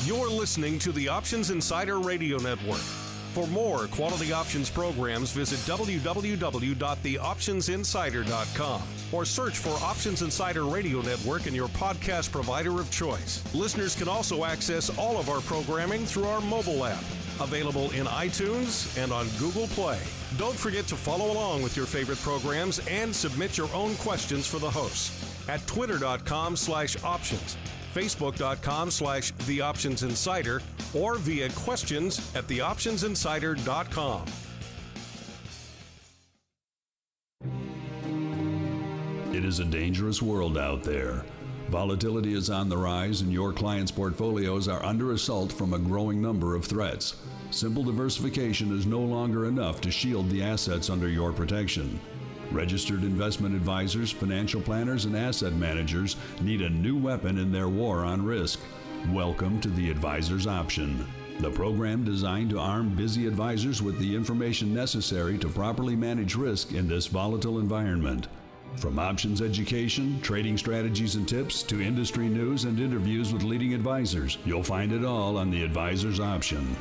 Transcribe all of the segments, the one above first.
You're listening to the Options Insider Radio Network. For more quality options programs, visit www.theoptionsinsider.com or search for Options Insider Radio Network in your podcast provider of choice. Listeners can also access all of our programming through our mobile app, available in iTunes and on Google Play. Don't forget to follow along with your favorite programs and submit your own questions for the hosts at twitter.com/options, facebook.com/theoptionsinsider, or via questions at theoptionsinsider.com. It is a dangerous world out there. Volatility is on the rise and your clients' portfolios are under assault from a growing number of threats. Simple diversification is no longer enough to shield the assets under your protection. Registered investment advisors, financial planners, and asset managers need a new weapon in their war on risk. Welcome to the Advisor's Option, the program designed to arm busy advisors with the information necessary to properly manage risk in this volatile environment. From options education, trading strategies and tips, to industry news and interviews with leading advisors, you'll find it all on the Advisor's Option.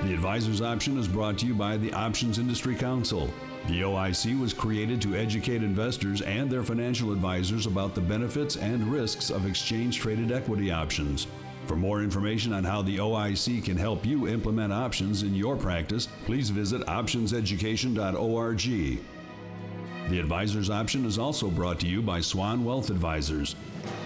The Advisor's Option is brought to you by the Options Industry Council. The OIC was created to educate investors and their financial advisors about the benefits and risks of exchange-traded equity options. For more information on how the OIC can help you implement options in your practice, please visit optionseducation.org. The Advisor's Option is also brought to you by Swan Wealth Advisors.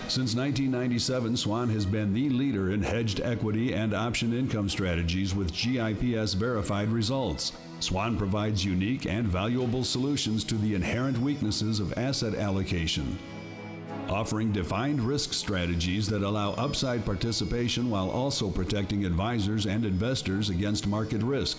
Since 1997, Swan has been the leader in hedged equity and option income strategies with GIPS verified results. Swan provides unique and valuable solutions to the inherent weaknesses of asset allocation, offering defined risk strategies that allow upside participation while also protecting advisors and investors against market risk.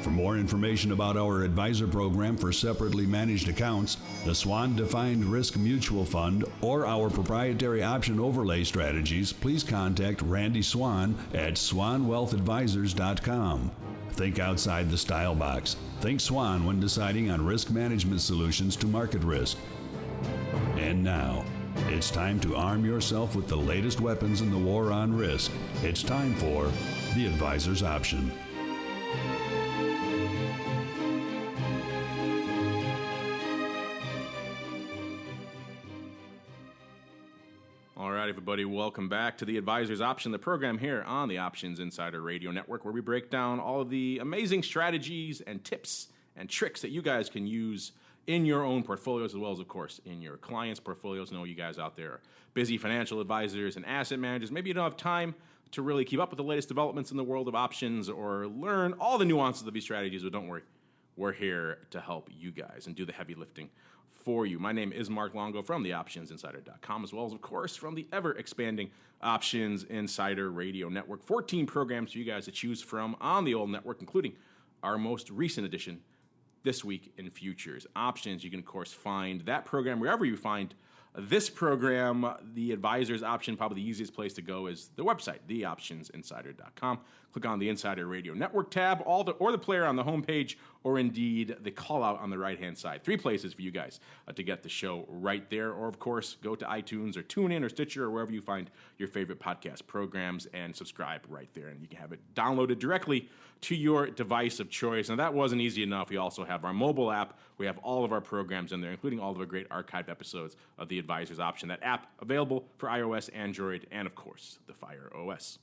For more information about our advisor program for separately managed accounts, the Swan Defined Risk Mutual Fund, or our proprietary option overlay strategies, please contact Randy Swan at swanwealthadvisors.com. Think outside the style box. Think Swan when deciding on risk management solutions to market risk. And now, it's time to arm yourself with the latest weapons in the war on risk. It's time for the Advisor's Option. All right, everybody, welcome back to the Advisor's Option, the program here on the Options Insider Radio Network, where we break down all of the amazing strategies and tips and tricks that you guys can use in your own portfolios, as well as, of course, in your clients' portfolios. I know you guys out there are busy financial advisors and asset managers. Maybe you don't have time to really keep up with the latest developments in the world of options or learn all the nuances of these strategies, but don't worry. We're here to help you guys and do the heavy lifting for you. My name is Mark Longo from theoptionsinsider.com, as well as, of course, from the ever-expanding Options Insider Radio Network. 14 programs for you guys to choose from on the old network, including our most recent edition, This Week in Futures Options. You can, of course, find that program wherever you find this program. The Advisor's Option, probably the easiest place to go is the website, theoptionsinsider.com. Click on the Insider Radio Network tab, or the player on the homepage, or indeed the call-out on the right-hand side. 3 places for you guys to get the show right there. Or, of course, go to iTunes or TuneIn or Stitcher or wherever you find your favorite podcast programs and subscribe right there. And you can have it downloaded directly to your device of choice. Now, that wasn't easy enough. We also have our mobile app. We have all of our programs in there, including all of our great archived episodes of the Advisor's Option. That app available for iOS, Android, and, of course, the Fire OS.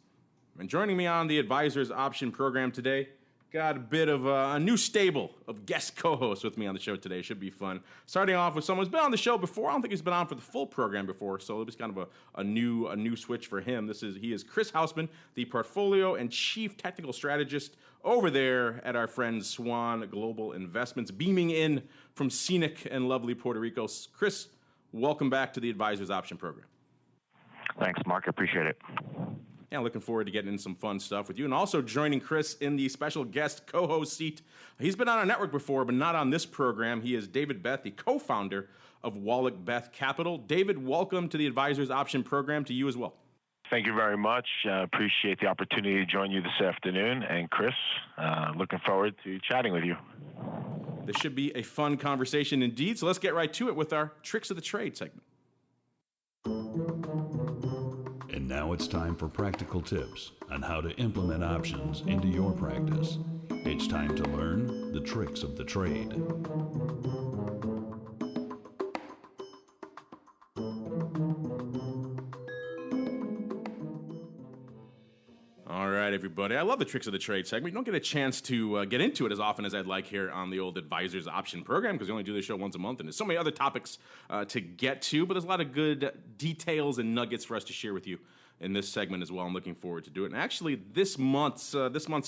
And joining me on the Advisor's Option program today, got a bit of a new stable of guest co-hosts with me on the show today. Should be fun. Starting off with someone who's been on the show before. I don't think he's been on for the full program before, so it was kind of a new switch for him. He is Chris Hausman, the portfolio and chief technical strategist over there at our friend Swan Global Investments, beaming in from scenic and lovely Puerto Rico. Chris, welcome back to the Advisor's Option program. Thanks, Mark. I appreciate it. Yeah, looking forward to getting in some fun stuff with you. And also joining Chris in the special guest co-host seat. He's been on our network before, but not on this program. He is David Beth, the co-founder of Wallacbeth Capital. David, welcome to the Advisor's Option program, to you as well. Thank you very much. Appreciate the opportunity to join you this afternoon. And Chris, looking forward to chatting with you. This should be a fun conversation indeed. So let's get right to it with our Tricks of the Trade segment. And now it's time for practical tips on how to implement options into your practice. It's time to learn the tricks of the trade. All right, everybody. I love the tricks of the trade segment. You don't get a chance to get into it as often as I'd like here on the old Advisors Option program because we only do this show once a month, and there's so many other topics to get to, but there's a lot of good details and nuggets for us to share with you in this segment as well. I'm looking forward to do it. And actually, this month's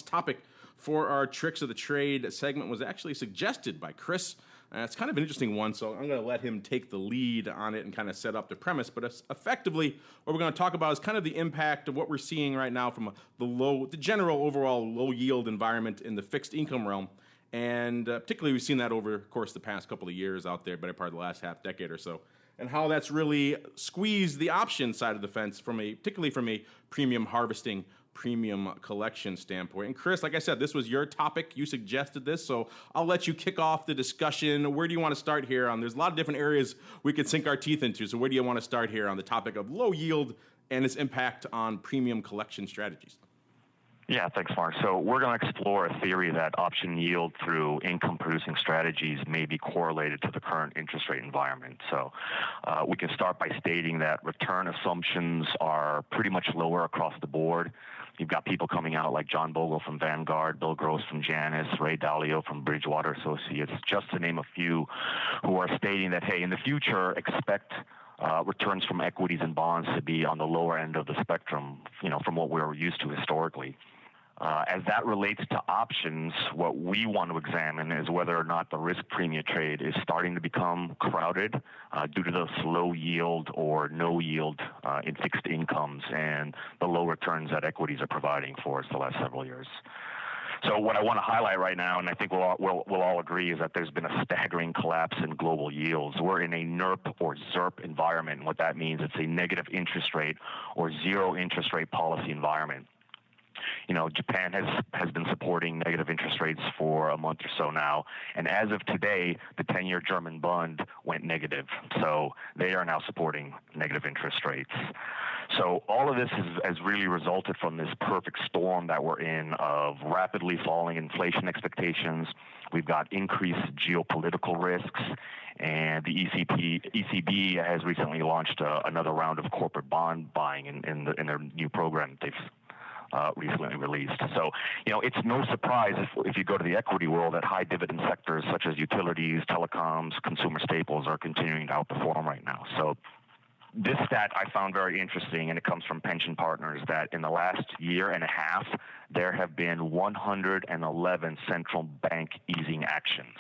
topic for our Tricks of the Trade segment was actually suggested by Chris. It's kind of an interesting one, so I'm going to let him take the lead on it and kind of set up the premise. But effectively, what we're going to talk about is kind of the impact of what we're seeing right now from the general overall low yield environment in the fixed income realm. And particularly, we've seen that over, of course, the past couple of years out there, better part of the last half decade or so, and how that's really squeezed the option side of the fence particularly from a premium harvesting, premium collection standpoint. And Chris, like I said, this was your topic. You suggested this, so I'll let you kick off the discussion. Where do you want to start here on? There's a lot of different areas we could sink our teeth into, so where do you want to start here on the topic of low yield and its impact on premium collection strategies? Yeah, thanks, Mark. So we're going to explore a theory that option yield through income-producing strategies may be correlated to the current interest rate environment. So we can start by stating that return assumptions are pretty much lower across the board. You've got people coming out like John Bogle from Vanguard, Bill Gross from Janus, Ray Dalio from Bridgewater Associates, just to name a few, who are stating that, hey, in the future, expect returns from equities and bonds to be on the lower end of the spectrum, from what we're used to historically. As that relates to options, what we want to examine is whether or not the risk premium trade is starting to become crowded due to the slow yield or no yield in fixed incomes and the low returns that equities are providing for us the last several years. So what I want to highlight right now, and I think we'll all agree, is that there's been a staggering collapse in global yields. We're in a NIRP or ZIRP environment, and what that means, it's a negative interest rate or zero interest rate policy environment. Japan has been supporting negative interest rates for a month or so now, and as of today, the 10-year German bond went negative. So they are now supporting negative interest rates. So all of this has really resulted from this perfect storm that we're in of rapidly falling inflation expectations. We've got increased geopolitical risks, and the ECB has recently launched another round of corporate bond buying in their new program they've recently released. So, it's no surprise if you go to the equity world that high dividend sectors such as utilities, telecoms, consumer staples are continuing to outperform right now. So this stat I found very interesting, and it comes from Pension Partners, that in the last year and a half, there have been 111 central bank easing actions.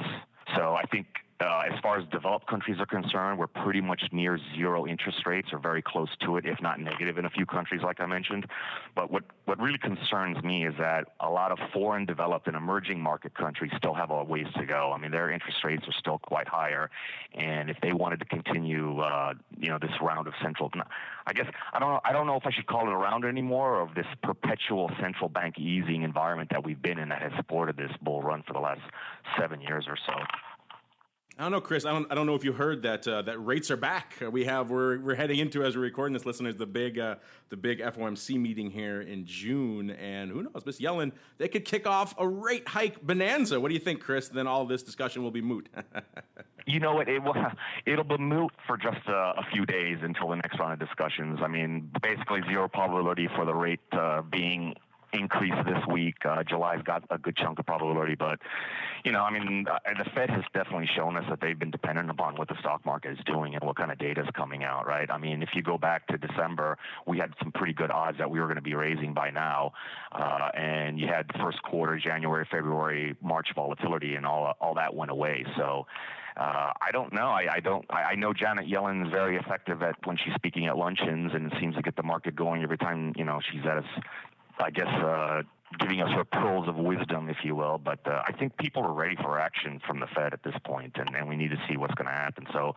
So I think as far as developed countries are concerned, we're pretty much near zero interest rates or very close to it, if not negative in a few countries, like I mentioned. But what really concerns me is that a lot of foreign developed and emerging market countries still have a ways to go. I mean, their interest rates are still quite higher. And if they wanted to continue, this round of I don't know if I should call it a round anymore, of this perpetual central bank easing environment that we've been in that has supported this bull run for the last 7 years or so. I don't know, Chris. I don't know if you heard that that rates are back. We're heading into, as we're recording this, listeners, the big FOMC meeting here in June, and who knows, Miss Yellen, they could kick off a rate hike bonanza. What do you think, Chris? Then all this discussion will be moot. You know what? It'll be moot for just a few days until the next round of discussions. I mean, basically zero probability for the rate being increase this week. July's got a good chunk of probability, but the Fed has definitely shown us that they've been dependent upon what the stock market is doing and what kind of data is coming out, right? I mean, if you go back to December, we had some pretty good odds that we were going to be raising by now, and you had the first quarter, January, February, March volatility, and all that went away. So I don't know. I know Janet Yellen is very effective when she's speaking at luncheons, and it seems to get the market going every time she's at us. I guess giving us her pearls of wisdom, if you will. But I think people are ready for action from the Fed at this point, and we need to see what's going to happen. So,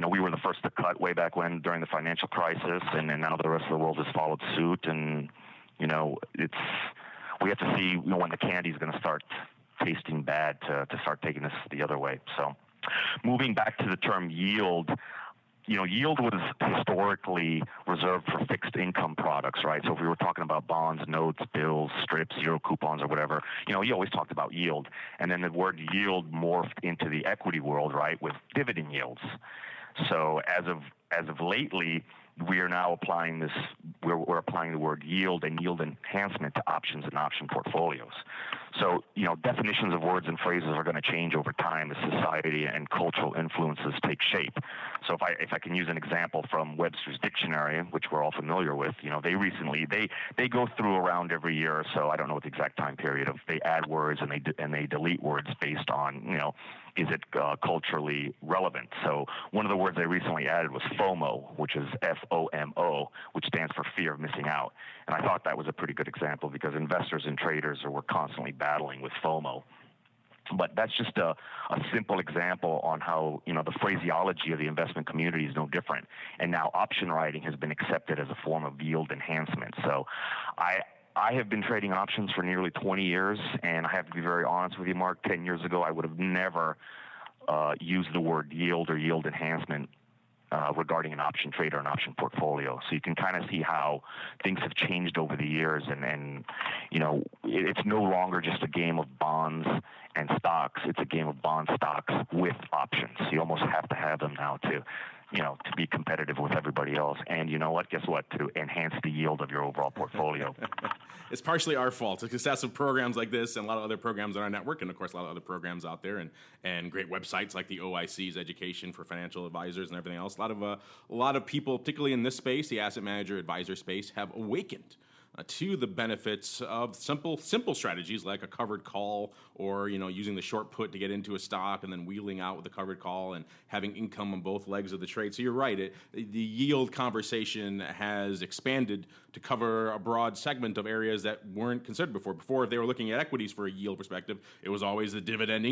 we were the first to cut way back when during the financial crisis, and now the rest of the world has followed suit. And we have to see when the candy is going to start tasting bad to start taking this the other way. So, moving back to the term yield. yield was historically reserved for fixed income products, right? So if we were talking about bonds, notes, bills, strips, zero coupons, or whatever, you always talked about yield. And then the word yield morphed into the equity world, right, with dividend yields. So as of lately, we are now applying this. We're applying the word yield and yield enhancement to options and option portfolios. So definitions of words and phrases are going to change over time as society and cultural influences take shape. So if I can use an example from Webster's Dictionary, which we're all familiar with, they recently they go through around every year or so. I don't know what the exact time period of they add words and they delete words based on is it culturally relevant? So one of the words they recently added was FOMO, which is FOMO, which stands for fear of missing out. And I thought that was a pretty good example because investors and traders were constantly battling with FOMO. But that's just a simple example on how, the phraseology of the investment community is no different. And now option writing has been accepted as a form of yield enhancement. So I have been trading options for nearly 20 years, and I have to be very honest with you, Mark. 10 years ago, I would have never used the word yield or yield enhancement regarding an option trade or an option portfolio. So you can kind of see how things have changed over the years, and it's no longer just a game of bonds and stocks. It's a game of bond stocks with options. You almost have to have them now to be competitive with everybody else. And guess what? To enhance the yield of your overall portfolio. It's partially our fault. It's the success of programs like this and a lot of other programs on our network, and of course a lot of other programs out there, and great websites like the OIC's Education for Financial Advisors and everything else. A lot of people, particularly in this space, the asset manager advisor space, have awakened to the benefits of simple strategies like a covered call, or using the short put to get into a stock and then wheeling out with the covered call and having income on both legs of the trade. So you're right, the yield conversation has expanded to cover a broad segment of areas that weren't considered before. Before, if they were looking at equities for a yield perspective, it was always the dividend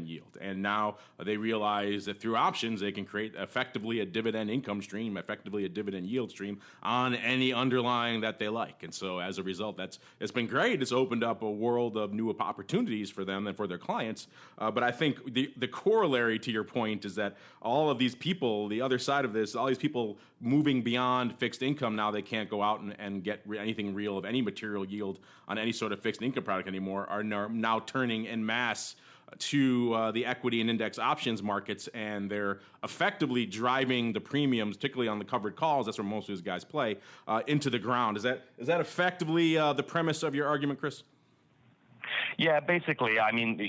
yield. And now they realize that through options, they can create effectively a dividend income stream, effectively a dividend yield stream on any underlying that they like. And so as a result, it's been great. It's opened up a world of new opportunities for them and for their clients. But I think the corollary to your point is that all of these people, the other side of this, all these people moving beyond fixed income, now they can't go out and get anything real of any material yield on any sort of fixed income product anymore, are now turning en masse to the equity and index options markets, and they're effectively driving the premiums, particularly on the covered calls, that's where most of these guys play, into the ground. Is that effectively the premise of your argument, Chris? Yeah, basically, I mean,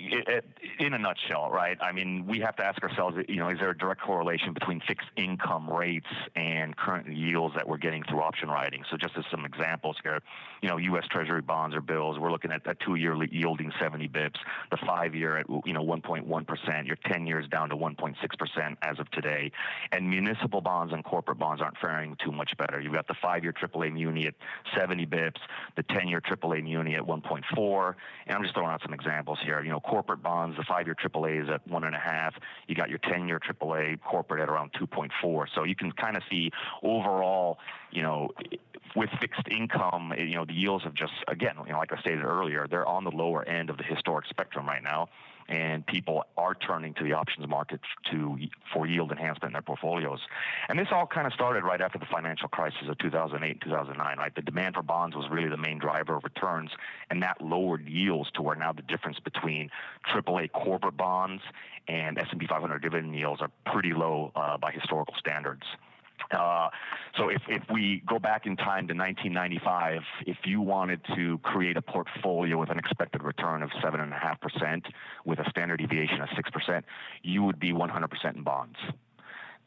in a nutshell, right? I mean, we have to ask ourselves, is there a direct correlation between fixed income rates and current yields that we're getting through option writing? So just as some examples here, U.S. Treasury bonds or bills, we're looking at a 2-year yielding 70 bips, the 5-year at, 1.1%, your 10 years down to 1.6% as of today. And municipal bonds and corporate bonds aren't faring too much better. You've got the 5-year AAA muni at 70 bips, the 10-year AAA muni at 1.4, and I'm just throwing out some examples here. Corporate bonds, the 5-year AAA is at 1.5. You got your 10-year AAA corporate at around 2.4. So you can kind of see overall, with fixed income, the yields have just, again, like I stated earlier, they're on the lower end of the historic spectrum right now. And people are turning to the options market for yield enhancement in their portfolios. And this all kind of started right after the financial crisis of 2008, 2009, right? The demand for bonds was really the main driver of returns, and that lowered yields to where now the difference between AAA corporate bonds and S&P 500 dividend yields are pretty low by historical standards. So if we go back in time to 1995, if you wanted to create a portfolio with an expected return of 7.5% with a standard deviation of 6%, you would be 100% in bonds.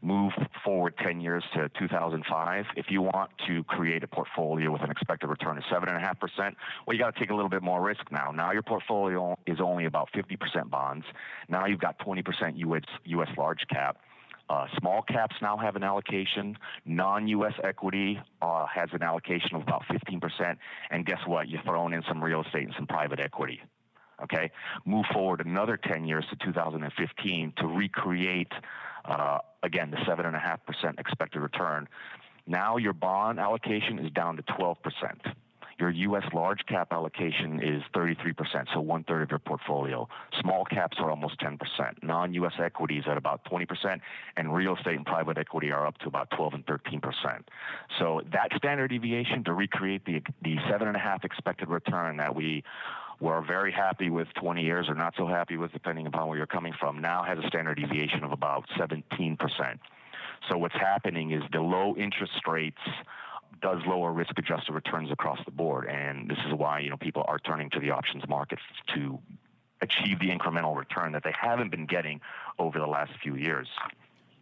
Move forward 10 years to 2005. If you want to create a portfolio with an expected return of 7.5%, well, you got to take a little bit more risk now. Now your portfolio is only about 50% bonds. Now you've got 20% U.S. large cap. Small caps now have an allocation. Non-U.S. equity has an allocation of about 15%. And guess what? You're throwing in some real estate and some private equity. Okay? Move forward another 10 years to 2015 to recreate, again, the 7.5% expected return. Now your bond allocation is down to 12%. your U.S. large cap allocation is 33%, so 1/3 of your portfolio. Small caps are almost 10%. Non-U.S. equities at about 20%, and real estate and private equity are up to about 12 and 13%. So that standard deviation to recreate the 7.5 expected return that we were very happy with 20 years or not so happy with, depending upon where you're coming from, now has a standard deviation of about 17%. So what's happening is the low interest rates does lower risk-adjusted returns across the board, and this is why people are turning to the options market to achieve the incremental return that they haven't been getting over the last few years.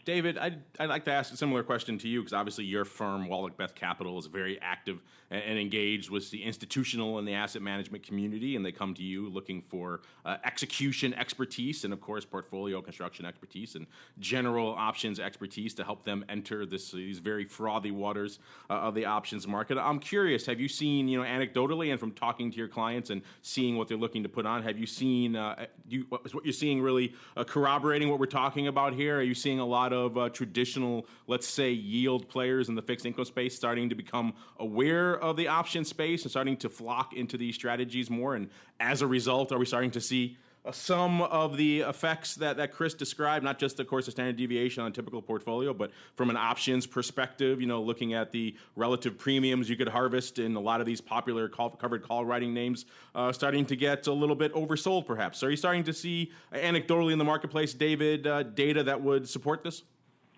David, I'd like to ask a similar question to you, because obviously your firm, Wallacbeth Capital, is very active and engaged with the institutional and the asset management community, and they come to you looking for execution expertise and, of course, portfolio construction expertise and general options expertise to help them enter these very frothy waters of the options market. I'm curious, have you seen, anecdotally and from talking to your clients and seeing what they're looking to put on, have you seen, what you're seeing really corroborating what we're talking about here? Are you seeing a lot of traditional, let's say, yield players in the fixed income space starting to become aware of the option space and starting to flock into these strategies more? And as a result, are we starting to see some of the effects that Chris described, not just, of course, a standard deviation on a typical portfolio, but from an options perspective, looking at the relative premiums you could harvest in a lot of these popular covered call writing names, starting to get a little bit oversold, perhaps. So are you starting to see, anecdotally in the marketplace, David, data that would support this?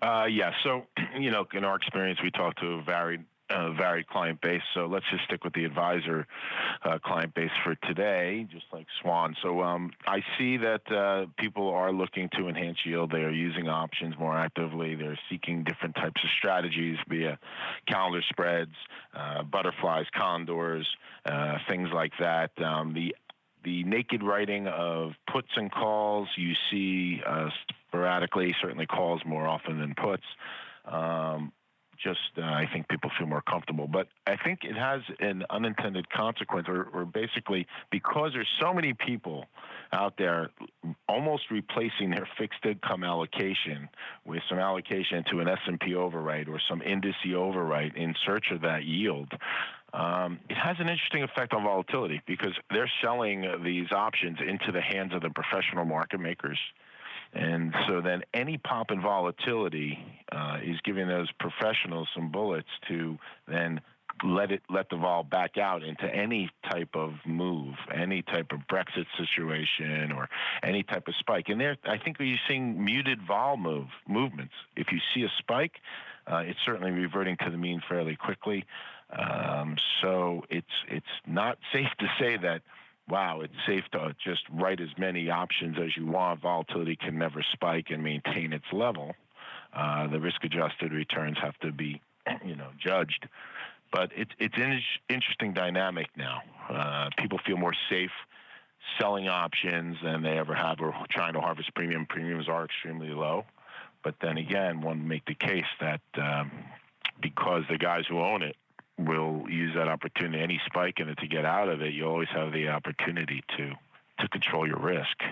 Yeah. So, in our experience, we talk to a varied client base. So let's just stick with the advisor client base for today, just like Swan. So I see that people are looking to enhance yield. They are using options more actively. They're seeking different types of strategies via calendar spreads, butterflies, condors, things like that. The naked writing of puts and calls you see sporadically, certainly calls more often than puts. I think people feel more comfortable. But I think it has an unintended consequence, or basically because there's so many people out there almost replacing their fixed income allocation with some allocation to an S&P overwrite or some indice overwrite in search of that yield. It has an interesting effect on volatility because they're selling these options into the hands of the professional market makers. And so then any pop in volatility is giving those professionals some bullets to then let the vol back out into any type of move, any type of Brexit situation or any type of spike. And there, I think you're seeing muted vol movements. If you see a spike, it's certainly reverting to the mean fairly quickly. So it's not safe to say that, wow, it's safe to just write as many options as you want. Volatility can never spike and maintain its level. The risk-adjusted returns have to be, judged. But it's an interesting dynamic now. People feel more safe selling options than they ever have, or trying to harvest premium. Premiums are extremely low. But then again, one make the case that because the guys who own it will use that opportunity, any spike in it, to get out of it, you always have the opportunity to control your risk.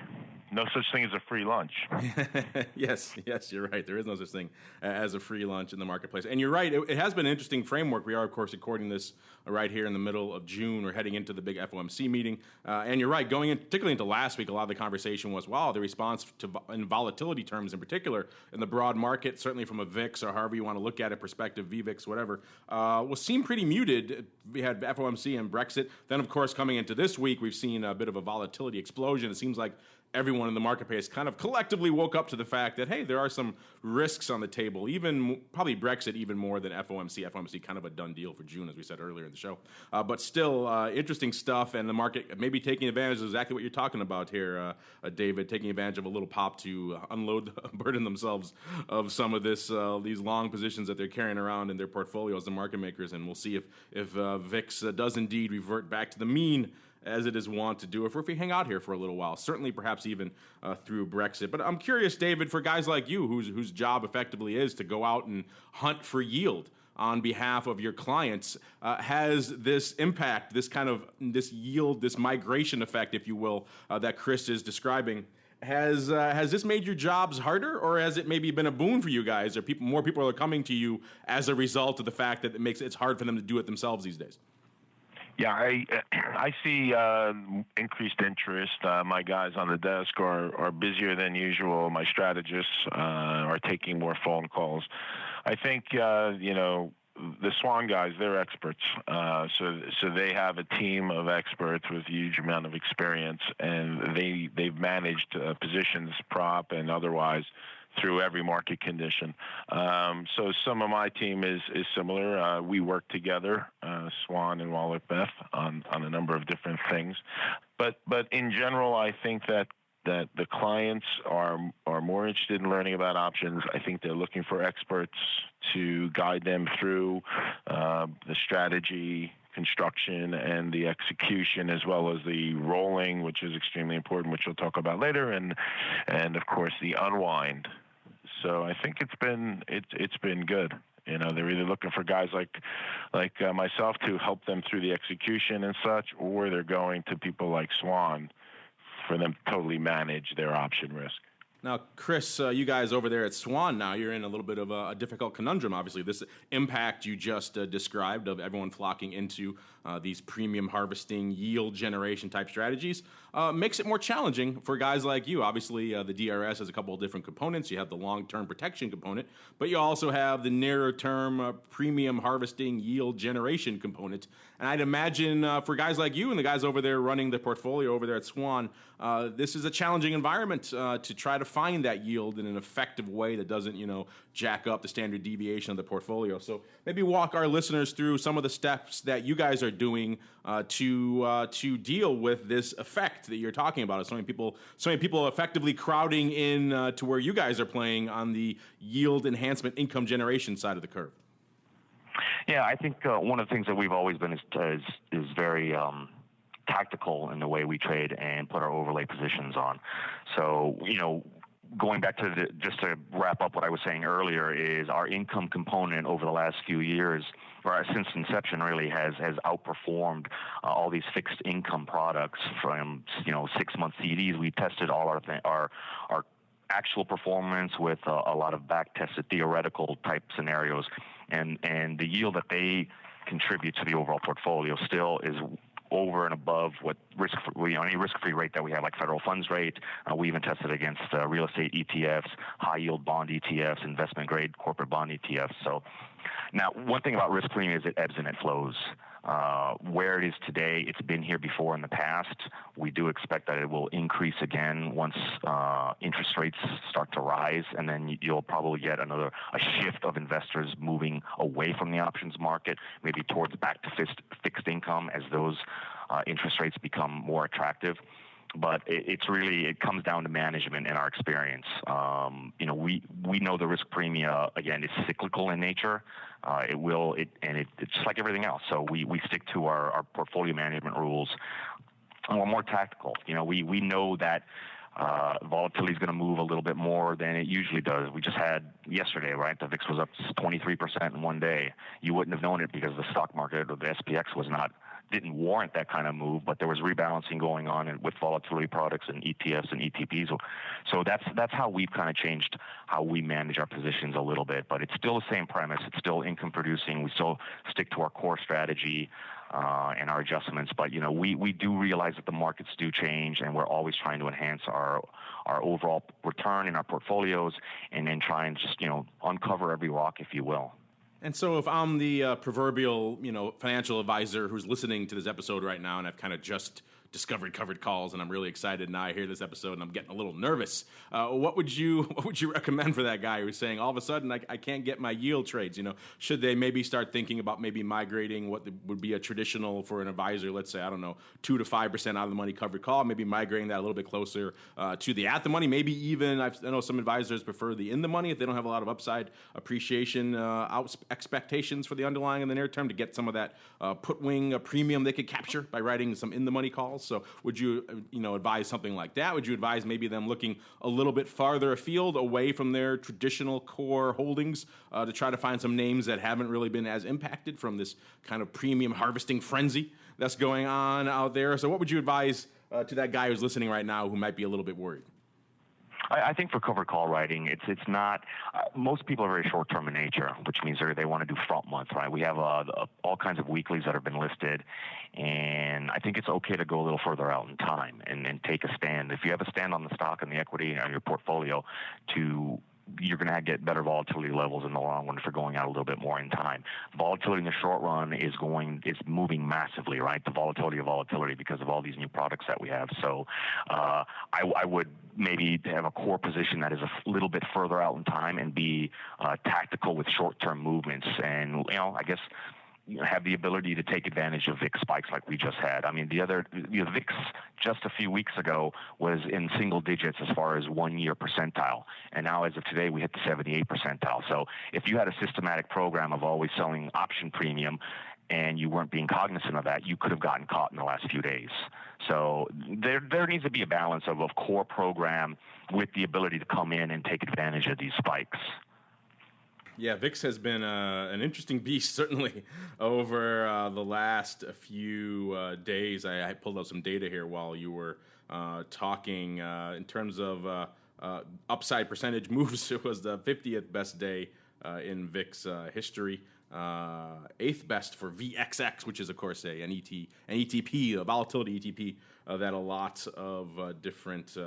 No such thing as a free lunch. Yes, you're right. There is no such thing as a free lunch in the marketplace. And you're right. It has been an interesting framework. We are, of course, recording this right here in the middle of June. We're heading into the big FOMC meeting. And you're right. Going in, particularly into last week, a lot of the conversation was, wow, the response to in volatility terms in particular in the broad market, certainly from a VIX or however you want to look at it, perspective, VVIX, whatever, seemed pretty muted. We had FOMC and Brexit. Then, of course, coming into this week, we've seen a bit of a volatility explosion. It seems like everyone in the marketplace kind of collectively woke up to the fact that, hey, there are some risks on the table, even probably Brexit even more than FOMC. FOMC kind of a done deal for June, as we said earlier in the show. But still, interesting stuff, and the market maybe taking advantage of exactly what you're talking about here, David, taking advantage of a little pop to burden themselves of some of these long positions that they're carrying around in their portfolios, the market makers, and we'll see if VIX does indeed revert back to the mean as it is wont to do, if we hang out here for a little while, certainly perhaps even through Brexit. But I'm curious, David, for guys like you whose job effectively is to go out and hunt for yield on behalf of your clients, has this impact, this yield, this migration effect, if you will, that Chris is describing, has this made your jobs harder, or has it maybe been a boon for you guys? Or more people are coming to you as a result of the fact that it's hard for them to do it themselves these days? Yeah, I see increased interest. My guys on the desk are busier than usual. My strategists are taking more phone calls. I think the Swan guys, they're experts. So they have a team of experts with a huge amount of experience, and they've managed positions, prop and otherwise, through every market condition. So some of my team is similar. We work together, Swan and Wallacbeth, on a number of different things. But in general, I think that the clients are more interested in learning about options. I think they're looking for experts to guide them through the strategy, construction, and the execution, as well as the rolling, which is extremely important, which we'll talk about later, and of course the unwind. So I think it's been good. They're either looking for guys like myself to help them through the execution and such, or they're going to people like Swan for them to totally manage their option risk. Now, Chris, you guys over there at Swan now, you're in a little bit of a difficult conundrum, obviously. This impact you just described of everyone flocking into these premium harvesting, yield generation type strategies makes it more challenging for guys like you. Obviously, the DRS has a couple of different components. You have the long-term protection component, but you also have the nearer-term premium harvesting, yield generation component. And I'd imagine for guys like you and the guys over there running the portfolio over there at Swan, this is a challenging environment to try to find that yield in an effective way that doesn't, jack up the standard deviation of the portfolio. So maybe walk our listeners through some of the steps that you guys are doing to deal with this effect that you're talking about. So many people effectively crowding in to where you guys are playing on the yield enhancement income generation side of the curve. Yeah, I think one of the things that we've always been is very tactical in the way we trade and put our overlay positions on. So, going back to just to wrap up what I was saying earlier, is our income component over the last few years, or since inception, really has outperformed all these fixed income products from 6-month CDs. We tested all our actual performance with a lot of back-tested theoretical type scenarios, and the yield that they contribute to the overall portfolio still is over and above what any risk-free rate that we have, like federal funds rate. We even tested against real estate ETFs, high-yield bond ETFs, investment-grade corporate bond ETFs. So now, one thing about risk premium is it ebbs and it flows. Where it is today, it's been here before in the past. We do expect that it will increase again once interest rates start to rise, and then you'll probably get a shift of investors moving away from the options market, maybe towards back to fixed income as those interest rates become more attractive. But it comes down to management in our experience. We know the risk premium, again, is cyclical in nature. It's just like everything else. So we stick to our portfolio management rules, and we're more tactical. We know that volatility is going to move a little bit more than it usually does. We just had yesterday, right? The VIX was up 23% in one day. You wouldn't have known it because the stock market or the SPX didn't warrant that kind of move, but there was rebalancing going on with volatility products and ETFs and ETPs. So that's how we've kind of changed how we manage our positions a little bit. But it's still the same premise. It's still income producing. We still stick to our core strategy and our adjustments. But we do realize that the markets do change, and we're always trying to enhance our overall return in our portfolios, and then try and just uncover every rock, if you will. And so if I'm the proverbial, financial advisor who's listening to this episode right now, and I've kind of just discovered covered calls, and I'm really excited now I hear this episode, and I'm getting a little nervous, what would you recommend for that guy who's saying all of a sudden I can't get my yield trades? Should they maybe start thinking about maybe migrating what would be a traditional for an advisor, let's say, 2 to 5% out of the money covered call, maybe migrating that a little bit closer to the at the money, maybe even I know some advisors prefer the in the money if they don't have a lot of upside appreciation expectations for the underlying in the near term, to get some of that put wing premium they could capture by writing some in the money calls. So would you, advise something like that? Would you advise maybe them looking a little bit farther afield, away from their traditional core holdings, to try to find some names that haven't really been as impacted from this kind of premium harvesting frenzy that's going on out there? So what would you advise to that guy who's listening right now who might be a little bit worried? I think for covered call writing, it's not. Most people are very short term in nature, which means they want to do front month, right? We have all kinds of weeklies that have been listed, and I think it's okay to go a little further out in time and take a stand. If you have a stand on the stock and the equity on your portfolio, you're going to get better volatility levels in the long run if you're going out a little bit more in time. Volatility in the short run is moving massively, right? The volatility of volatility because of all these new products that we have. So I would maybe have a core position that is a little bit further out in time and be tactical with short-term movements. And, I guess, have the ability to take advantage of VIX spikes like we just had. I mean, the VIX just a few weeks ago was in single digits as far as 1 year percentile. And now as of today, we hit the 78 percentile. So if you had a systematic program of always selling option premium and you weren't being cognizant of that, you could have gotten caught in the last few days. So there needs to be a balance of a core program with the ability to come in and take advantage of these spikes. Yeah, VIX has been an interesting beast, certainly, over the last few days. I pulled out some data here while you were talking. In terms of upside percentage moves, it was the 50th best day in VIX history. 8th best for VXX, which is, of course, an ETP, a volatility ETP that a lot of different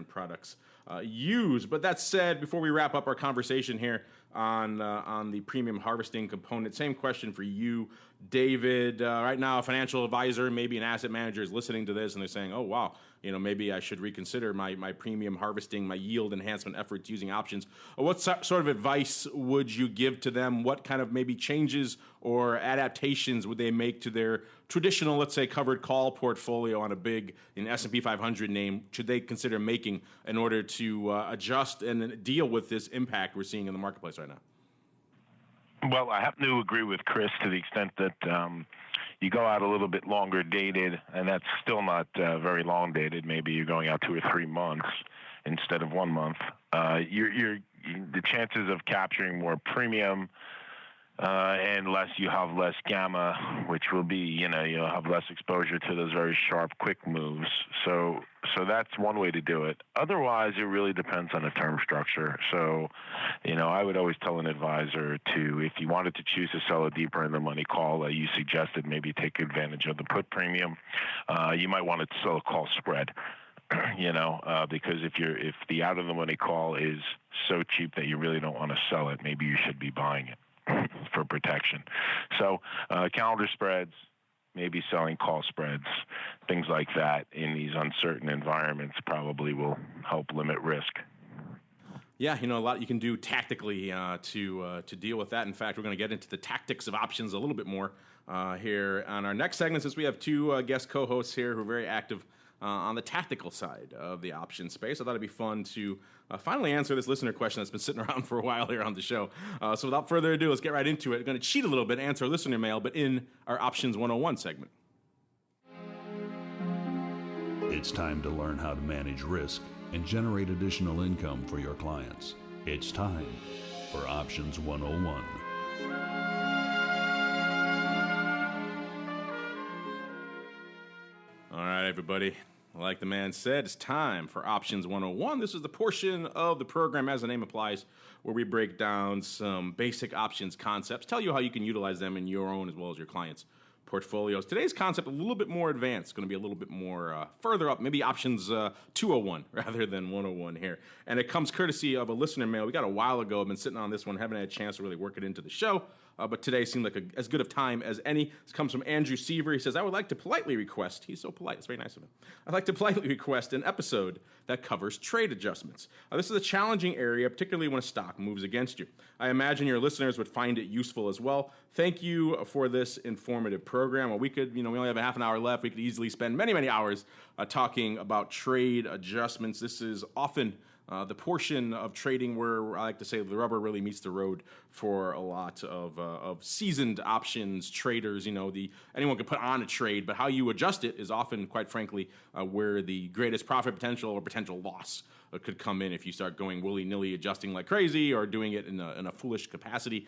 products use. But that said, before we wrap up our conversation here on the premium harvesting component, same question for you, David. Right now, a financial advisor, maybe an asset manager is listening to this and they're saying, oh, wow, maybe I should reconsider my premium harvesting, my yield enhancement efforts using options. What sort of advice would you give to them? What kind of maybe changes or adaptations would they make to their traditional, let's say, covered call portfolio on a big S&P 500 name should they consider making in order to adjust and deal with this impact we're seeing in the marketplace right now? Well, I happen to agree with Chris to the extent that you go out a little bit longer dated, and that's still not very long dated. Maybe you're going out 2 or 3 months instead of 1 month. The chances of capturing more premium and you have less gamma, which will be, you'll have less exposure to those very sharp, quick moves. So that's one way to do it. Otherwise, it really depends on the term structure. So, I would always tell an advisor if you wanted to choose to sell a deeper in the money call, you suggested maybe take advantage of the put premium. You might want to sell a call spread. Because if the out of the money call is so cheap that you really don't want to sell it, maybe you should be buying it for protection. So calendar spreads, maybe selling call spreads, things like that in these uncertain environments probably will help limit risk. Yeah, a lot you can do tactically to deal with that. In fact, we're going to get into the tactics of options a little bit more here on our next segment, since we have 2 guest co-hosts here who are very active on the tactical side of the option space. I thought it'd be fun to finally answer this listener question that's been sitting around for a while here on the show. So without further ado, let's get right into it. We're going to cheat a little bit, answer listener mail, but in our Options 101 segment. It's time to learn how to manage risk and generate additional income for your clients. It's time for Options 101. All right, everybody. Like the man said, it's time for Options 101. This is the portion of the program, as the name applies, where we break down some basic options concepts, tell you how you can utilize them in your own as well as your clients' portfolios. Today's concept a little bit more advanced, going to be a little bit more further up, maybe Options 201 rather than 101 here. And it comes courtesy of a listener mail we got a while ago. I've been sitting on this one, haven't had a chance to really work it into the show. But today seemed like as good of time as any. This comes from Andrew Seever. He says, I would like to politely request, he's so polite, it's very nice of him. I'd like to politely request an episode that covers trade adjustments. This is a challenging area, particularly when a stock moves against you. I imagine your listeners would find it useful as well. Thank you for this informative program. Well, we only have a half an hour left. We could easily spend many, many hours talking about trade adjustments. This is often the portion of trading where I like to say the rubber really meets the road for a lot of seasoned options traders. Anyone can put on a trade, but how you adjust it is often, quite frankly, where the greatest profit potential or potential loss could come in if you start going willy-nilly adjusting like crazy or doing it in a foolish capacity.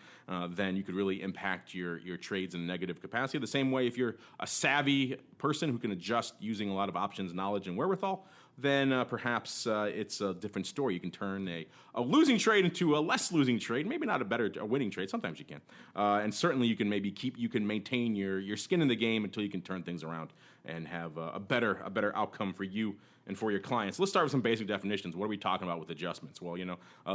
Then you could really impact your trades in a negative capacity. The same way, if you're a savvy person who can adjust using a lot of options knowledge and wherewithal, then perhaps it's a different story. You can turn a losing trade into a less losing trade, maybe not a winning trade. Sometimes you can, and certainly you can maintain your skin in the game until you can turn things around and have a better outcome for you and for your clients. Let's start with some basic definitions. What are we talking about with adjustments? Well,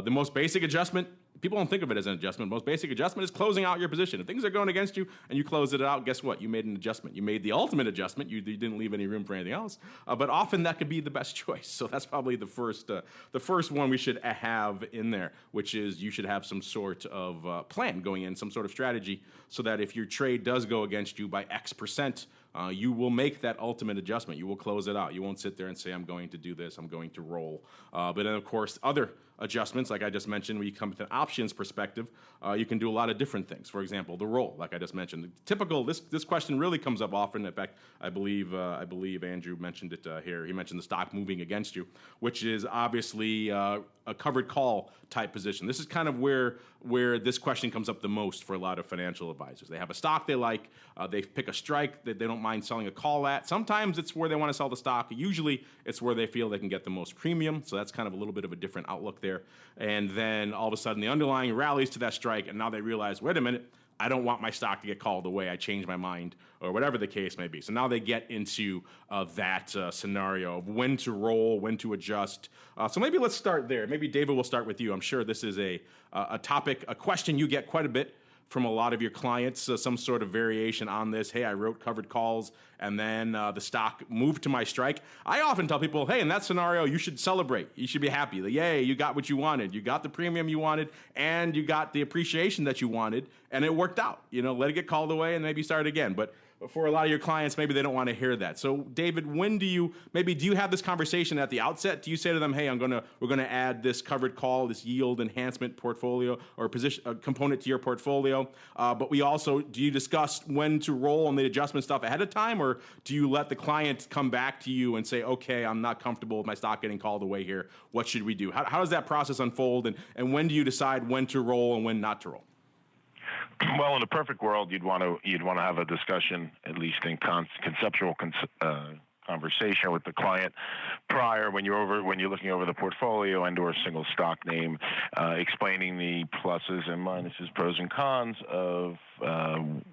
the most basic adjustment, people don't think of it as an adjustment. Most basic adjustment is closing out your position. If things are going against you and you close it out, guess what? You made an adjustment. You made the ultimate adjustment. You didn't leave any room for anything else. But often that could be the best choice. So that's probably the first one we should have in there, which is you should have some sort of plan going in, some sort of strategy, so that if your trade does go against you by X percent, you will make that ultimate adjustment. You will close it out. You won't sit there and say, I'm going to do this, I'm going to roll. But then, of course, other adjustments, like I just mentioned, when you come to an options perspective, you can do a lot of different things. For example, the roll, like I just mentioned. Typical, this question really comes up often. In fact, I believe Andrew mentioned it here. He mentioned the stock moving against you, which is obviously a covered call type position. This is kind of where this question comes up the most for a lot of financial advisors. They have a stock they like, they pick a strike that they don't mind selling a call at. Sometimes it's where they want to sell the stock. Usually it's where they feel they can get the most premium. So that's kind of a little bit of a different outlook there. And then all of a sudden the underlying rallies to that strike, and now they realize, wait a minute, I don't want my stock to get called away. I changed my mind, or whatever the case may be. So now they get into that scenario of when to roll, when to adjust. So maybe let's start there. Maybe David, we'll start with you. I'm sure this is a topic, a question you get quite a bit from a lot of your clients, some sort of variation on this. Hey, I wrote covered calls, and then the stock moved to my strike. I often tell people, hey, in that scenario, you should celebrate. You should be happy. Like, yay, you got what you wanted. You got the premium you wanted, and you got the appreciation that you wanted, and it worked out. Let it get called away, and maybe start again. But for a lot of your clients, maybe they don't want to hear that. So, David, do you have this conversation at the outset? Do you say to them, hey, we're gonna add this covered call, this yield enhancement portfolio or position component to your portfolio? But do you discuss when to roll and the adjustment stuff ahead of time, or do you let the client come back to you and say, okay, I'm not comfortable with my stock getting called away here. What should we do? How does that process unfold, and when do you decide when to roll and when not to roll? Well, in a perfect world, you'd want to have a discussion, at least in conceptual conversation with the client prior, when you're looking over the portfolio and/or a single stock name, explaining the pluses and minuses, pros and cons of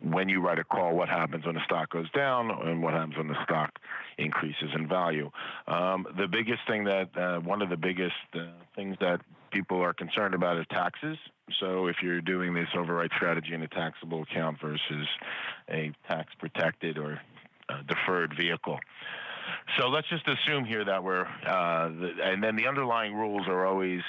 when you write a call, what happens when the stock goes down, and what happens when the stock increases in value. The biggest thing one of the biggest things that people are concerned about is taxes. So if you're doing this override strategy in a taxable account versus a tax protected or deferred vehicle. So let's just assume here that and then the underlying rules are always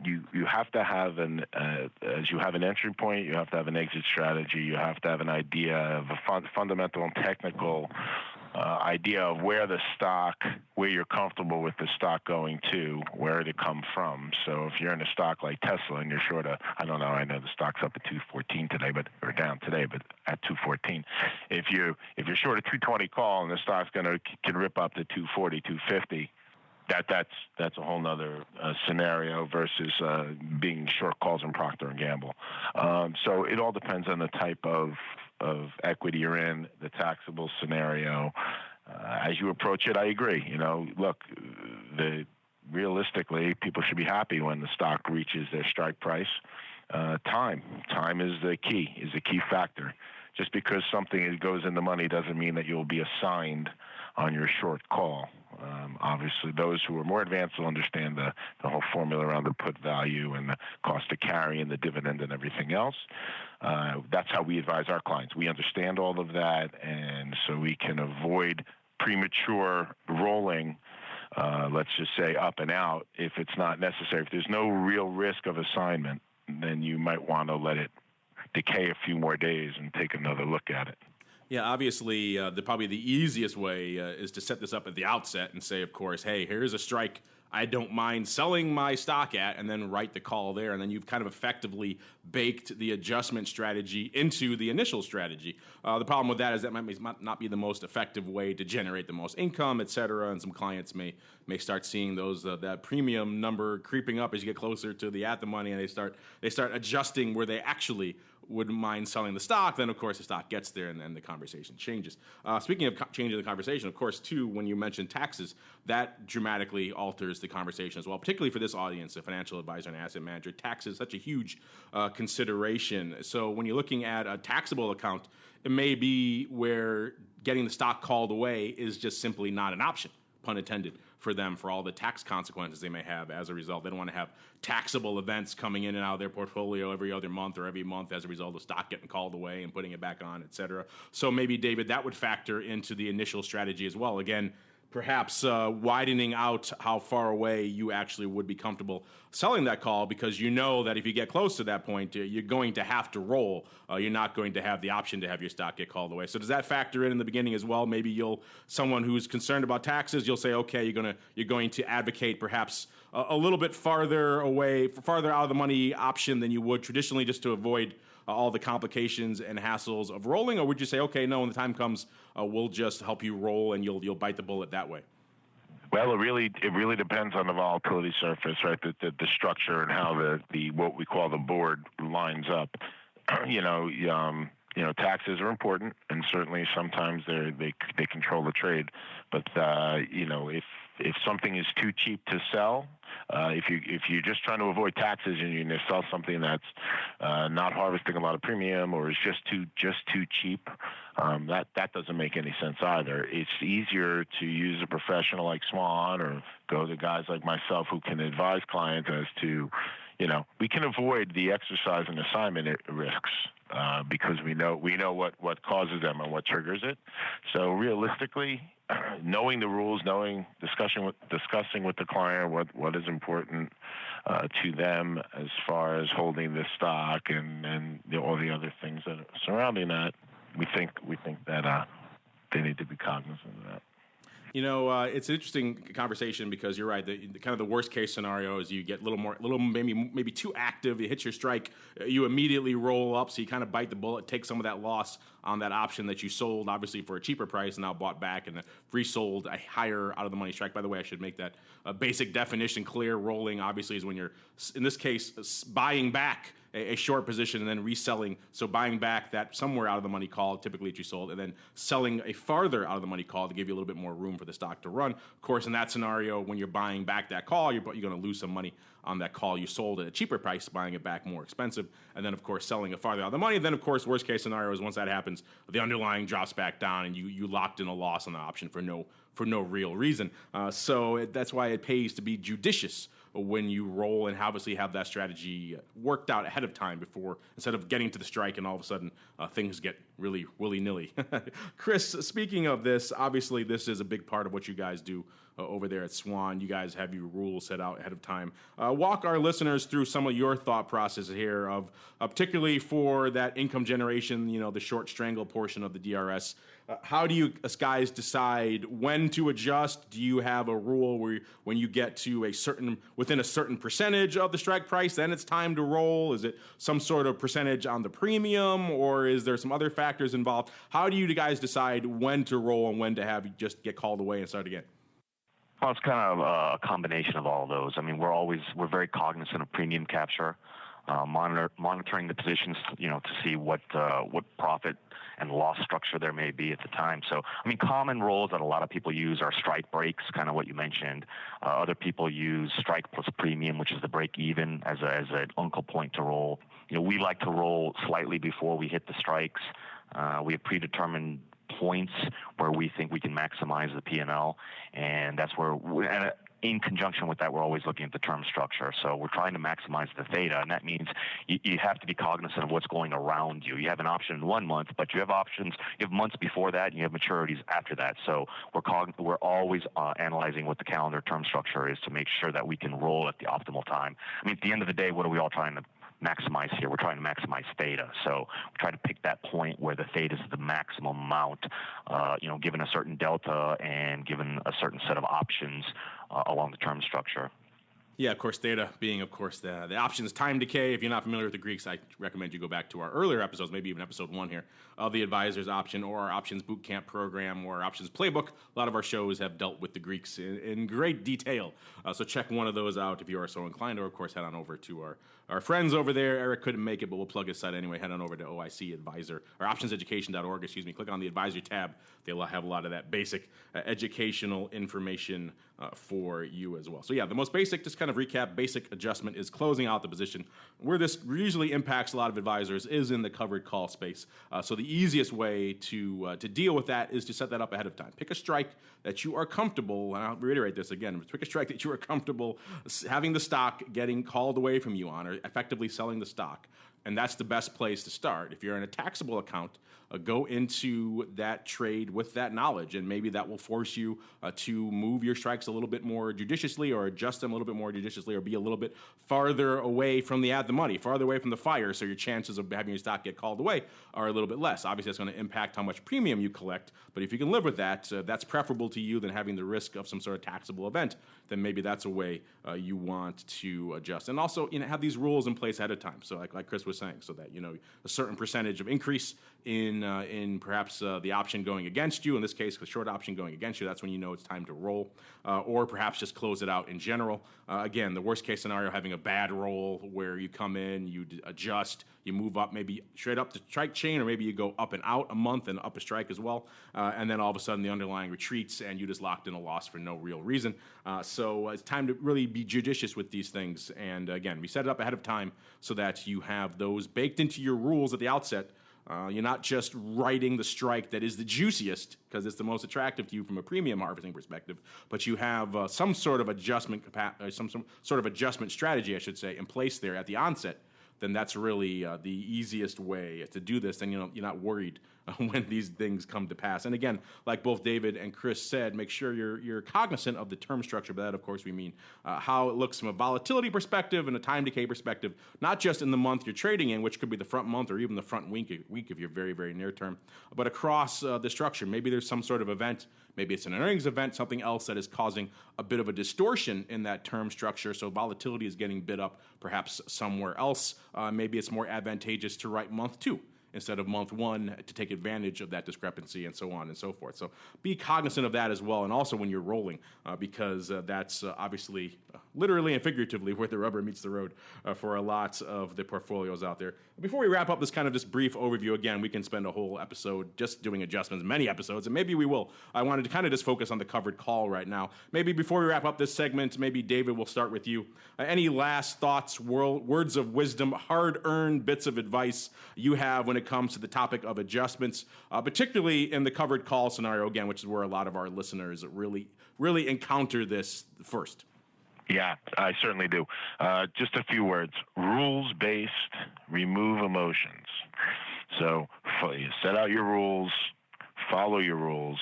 you have to have as you have an entry point, you have to have an exit strategy, you have to have an idea of a fundamental and technical idea of where you're comfortable with the stock going to, where to come from. So if you're in a stock like Tesla and you're short I know the stock's up at 214 today, or down today, but at 214. If you're short a 220 call and the stock's can rip up to 240, 250, that's a whole nother scenario versus being short calls in Procter & Gamble. So it all depends on the type of equity you're in, the taxable scenario. As you approach it, I agree. Look, realistically, people should be happy when the stock reaches their strike price. Time is the key factor. Just because something goes in the money doesn't mean that you'll be assigned on your short call. Obviously, those who are more advanced will understand the whole formula around the put value and the cost of carry and the dividend and everything else. That's how we advise our clients. We understand all of that, and so we can avoid premature rolling, let's just say up and out, if it's not necessary. If there's no real risk of assignment, then you might want to let it decay a few more days and take another look at it. Yeah, obviously, probably the easiest way is to set this up at the outset and say, of course, hey, here's a strike I don't mind selling my stock at, and then write the call there. And then you've kind of effectively baked the adjustment strategy into the initial strategy. The problem with that is that might not be the most effective way to generate the most income, et cetera. And some clients may start seeing those that premium number creeping up as you get closer to the at the money, and they start adjusting where they actually wouldn't mind selling the stock. Then, of course, the stock gets there, and then the conversation changes. Speaking of changing the conversation, of course, too, when you mention taxes, that dramatically alters the conversation as well, particularly for this audience, a financial advisor and asset manager. Tax is such a huge consideration. So when you're looking at a taxable account, it may be where getting the stock called away is just simply not an option, pun intended, for them, for all the tax consequences they may have as a result. They don't want to have taxable events coming in and out of their portfolio every other month or every month as a result of stock getting called away and putting it back on, et cetera. So maybe, David, that would factor into the initial strategy as well. Again, perhaps widening out how far away you actually would be comfortable selling that call, because you know that if you get close to that point, you're going to have to roll. You're not going to have the option to have your stock get called away. So does that factor in the beginning as well? Maybe someone who's concerned about taxes, you'll say, okay, you're going to advocate perhaps a little bit farther away, farther out of the money option than you would traditionally, just to avoid all the complications and hassles of rolling? Or would you say, okay, no, when the time comes, we'll just help you roll and you'll bite the bullet that way? Well, it really depends on the volatility surface, right? The structure and how the what we call the board lines up. Taxes are important, and certainly sometimes they control the trade. But if something is too cheap to sell, if you're just trying to avoid taxes and you're going to sell something that's not harvesting a lot of premium or is just too cheap, that doesn't make any sense either. It's easier to use a professional like Swan or go to guys like myself who can advise clients as to, we can avoid the exercise and assignment risks. Because we know what causes them and what triggers it. So realistically, knowing the rules, discussing with the client what is important to them as far as holding the stock and all the other things that are surrounding that, we think that they need to be cognizant of that. It's an interesting conversation, because you're right. The worst case scenario is you get maybe too active. You hit your strike, you immediately roll up, so you kind of bite the bullet, take some of that loss on that option that you sold, obviously for a cheaper price, and now bought back and resold a higher out of the money strike. By the way, I should make that basic definition clear. Rolling obviously is when you're, in this case, buying back a short position and then reselling. So buying back that somewhere out of the money call, typically that you sold, and then selling a farther out of the money call to give you a little bit more room for the stock to run. Of course, in that scenario, when you're buying back that call, you're going to lose some money on that call you sold at a cheaper price, buying it back more expensive, and then, of course, selling it farther out of the money. Then, of course, worst case scenario is once that happens, the underlying drops back down and you locked in a loss on the option for no real reason. So that's why it pays to be judicious when you roll, and obviously have that strategy worked out ahead of time before, instead of getting to the strike and all of a sudden things get really willy-nilly. Chris, speaking of this, obviously this is a big part of what you guys do over there at Swan. You guys have your rules set out ahead of time. Walk our listeners through some of your thought process here of particularly for that income generation, the short strangle portion of the DRS. How do you guys decide when to adjust? Do you have a rule where when you get to within a certain percentage of the strike price, then it's time to roll? Is it some sort of percentage on the premium, or is there some other factors involved? How do you guys decide when to roll and when to have you just get called away and start again? Well, it's kind of a combination of all of those. I mean, we're very cognizant of premium capture, monitoring the positions, to see what profit and loss structure there may be at the time. So, I mean, common roles that a lot of people use are strike breaks, kind of what you mentioned. Other people use strike plus premium, which is the break even as an uncle point to roll. We like to roll slightly before we hit the strikes. We have predetermined points where we think we can maximize the P&L, and that's where in conjunction with that, we're always looking at the term structure. So we're trying to maximize the theta, and that means you have to be cognizant of what's going around you. You have an option in 1 month, but you have months before that, and you have maturities after that. So we're always analyzing what the calendar term structure is to make sure that we can roll at the optimal time. I mean, at the end of the day, what are we all trying to maximize here. We're trying to maximize theta. So we try to pick that point where the theta is the maximum amount, given a certain delta and given a certain set of options along the term structure. Yeah, of course, theta being, of course, the options time decay. If you're not familiar with the Greeks, I recommend you go back to our earlier episodes, maybe even episode 1 here, of the Advisor's Option or our Options Bootcamp program or our Options Playbook. A lot of our shows have dealt with the Greeks in great detail. So check one of those out if you are so inclined, or, of course, head on over to our friends over there. Eric couldn't make it, but we'll plug his site anyway. Head on over to OIC Advisor, or optionseducation.org, click on the Advisor tab. They'll have a lot of that basic educational information for you as well. So yeah, the most basic, just kind of recap, basic adjustment is closing out the position. Where this usually impacts a lot of advisors is in the covered call space. So the easiest way to deal with that is to set that up ahead of time. Pick a strike that you are comfortable, and I'll reiterate this again, pick a strike that you are comfortable having the stock getting called away from you on, or effectively selling the stock. And that's the best place to start. If you're in a taxable account, go into that trade with that knowledge, and maybe that will force you to move your strikes a little bit more judiciously, or adjust them a little bit more judiciously, or be a little bit farther away from the money, farther away from the fire, so your chances of having your stock get called away are a little bit less. Obviously, that's going to impact how much premium you collect, but if you can live with that, that's preferable to you than having the risk of some sort of taxable event. Then maybe that's a way you want to adjust. And also, have these rules in place ahead of time. So like Chris was saying, so that a certain percentage of increase in perhaps the option going against you. In this case, the short option going against you, that's when it's time to roll, or perhaps just close it out in general. Again, the worst case scenario, having a bad roll where you come in, you adjust, you move up maybe straight up the strike chain, or maybe you go up and out a month and up a strike as well, and then all of a sudden the underlying retreats and you just locked in a loss for no real reason. So it's time to really be judicious with these things, and again, we set it up ahead of time so that you have those baked into your rules at the outset. You're not just writing the strike that is the juiciest because it's the most attractive to you from a premium harvesting perspective, but you have some sort of adjustment some sort of adjustment strategy, I should say, in place there at the onset. Then that's really the easiest way to do this. Then you're not worried when these things come to pass. And again, like both David and Chris said, make sure you're cognizant of the term structure. By that, of course, we mean how it looks from a volatility perspective and a time decay perspective, not just in the month you're trading in, which could be the front month or even the front week if you're very, very near term, but across the structure. Maybe there's some sort of event. Maybe it's an earnings event, something else that is causing a bit of a distortion in that term structure, so volatility is getting bid up perhaps somewhere else. Maybe it's more advantageous to write month 2 instead of month 1 to take advantage of that discrepancy, and so on and so forth. So be cognizant of that as well, and also when you're rolling, because that's obviously literally and figuratively where the rubber meets the road for a lot of the portfolios out there. Before we wrap up this kind of just brief overview, again, we can spend a whole episode just doing adjustments, many episodes, and maybe we will. I wanted to kind of just focus on the covered call right now. Maybe before we wrap up this segment, maybe David, we'll start with you. Any last thoughts, words of wisdom, hard-earned bits of advice you have when it comes to the topic of adjustments, particularly in the covered call scenario, again, which is where a lot of our listeners really encounter this first? Yeah, I certainly do. Just a few words. Rules-based, remove emotions. So you set out your rules, follow your rules,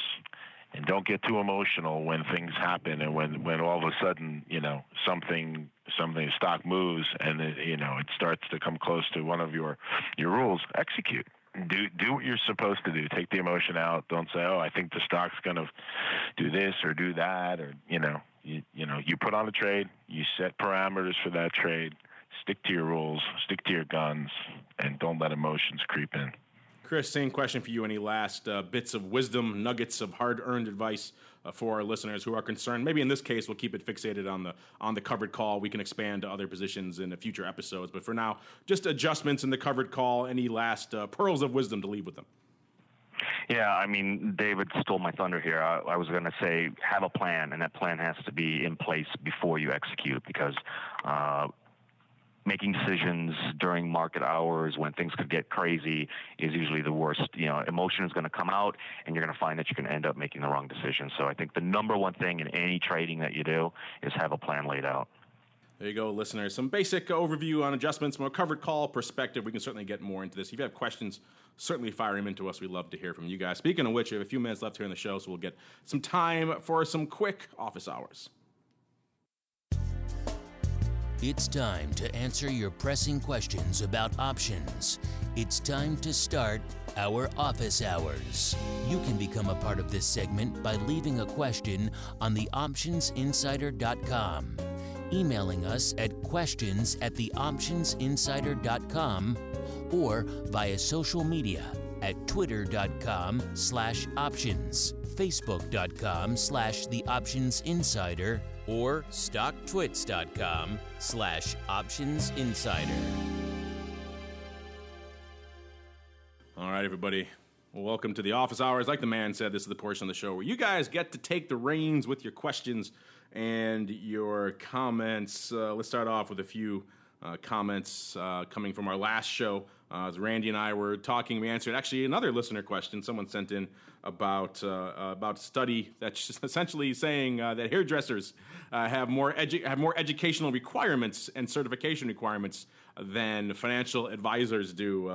and don't get too emotional when things happen and when all of a sudden, something stock moves and it starts to come close to one of your rules. Execute. Do what you're supposed to do. Take the emotion out. Don't say, "Oh, I think the stock's going to do this or do that," or you put on a trade. You set parameters for that trade. Stick to your rules. Stick to your guns, and don't let emotions creep in. Chris, same question for you. Any last bits of wisdom, nuggets of hard-earned advice for our listeners who are concerned? Maybe in this case, we'll keep it fixated on the covered call. We can expand to other positions in the future episodes. But for now, just adjustments in the covered call. Any last pearls of wisdom to leave with them? Yeah, I mean, David stole my thunder here. I was going to say have a plan, and that plan has to be in place before you execute, because making decisions during market hours when things could get crazy is usually the worst. Emotion is going to come out, and you're going to find that you're going to end up making the wrong decision. So I think the number one thing in any trading that you do is have a plan laid out. There you go, listeners. Some basic overview on adjustments from a covered call perspective. We can certainly get more into this. If you have questions, certainly fire them into us. We'd love to hear from you guys. Speaking of which, we have a few minutes left here in the show, so we'll get some time for some quick office hours. It's time to answer your pressing questions about options. It's time to start our office hours. You can become a part of this segment by leaving a question on theoptionsinsider.com, emailing us at questions@theoptionsinsider.com, or via social media at twitter.com/options, facebook.com/theoptionsinsider, or stocktwits.com/optionsinsider. All right, everybody. Well, welcome to the office hours. Like the man said, this is the portion of the show where you guys get to take the reins with your questions and your comments. Let's start off with a few comments coming from our last show. As Randy and I were talking, we answered actually another listener question someone sent in about a study that's essentially saying that hairdressers have more educational requirements and certification requirements than financial advisors do.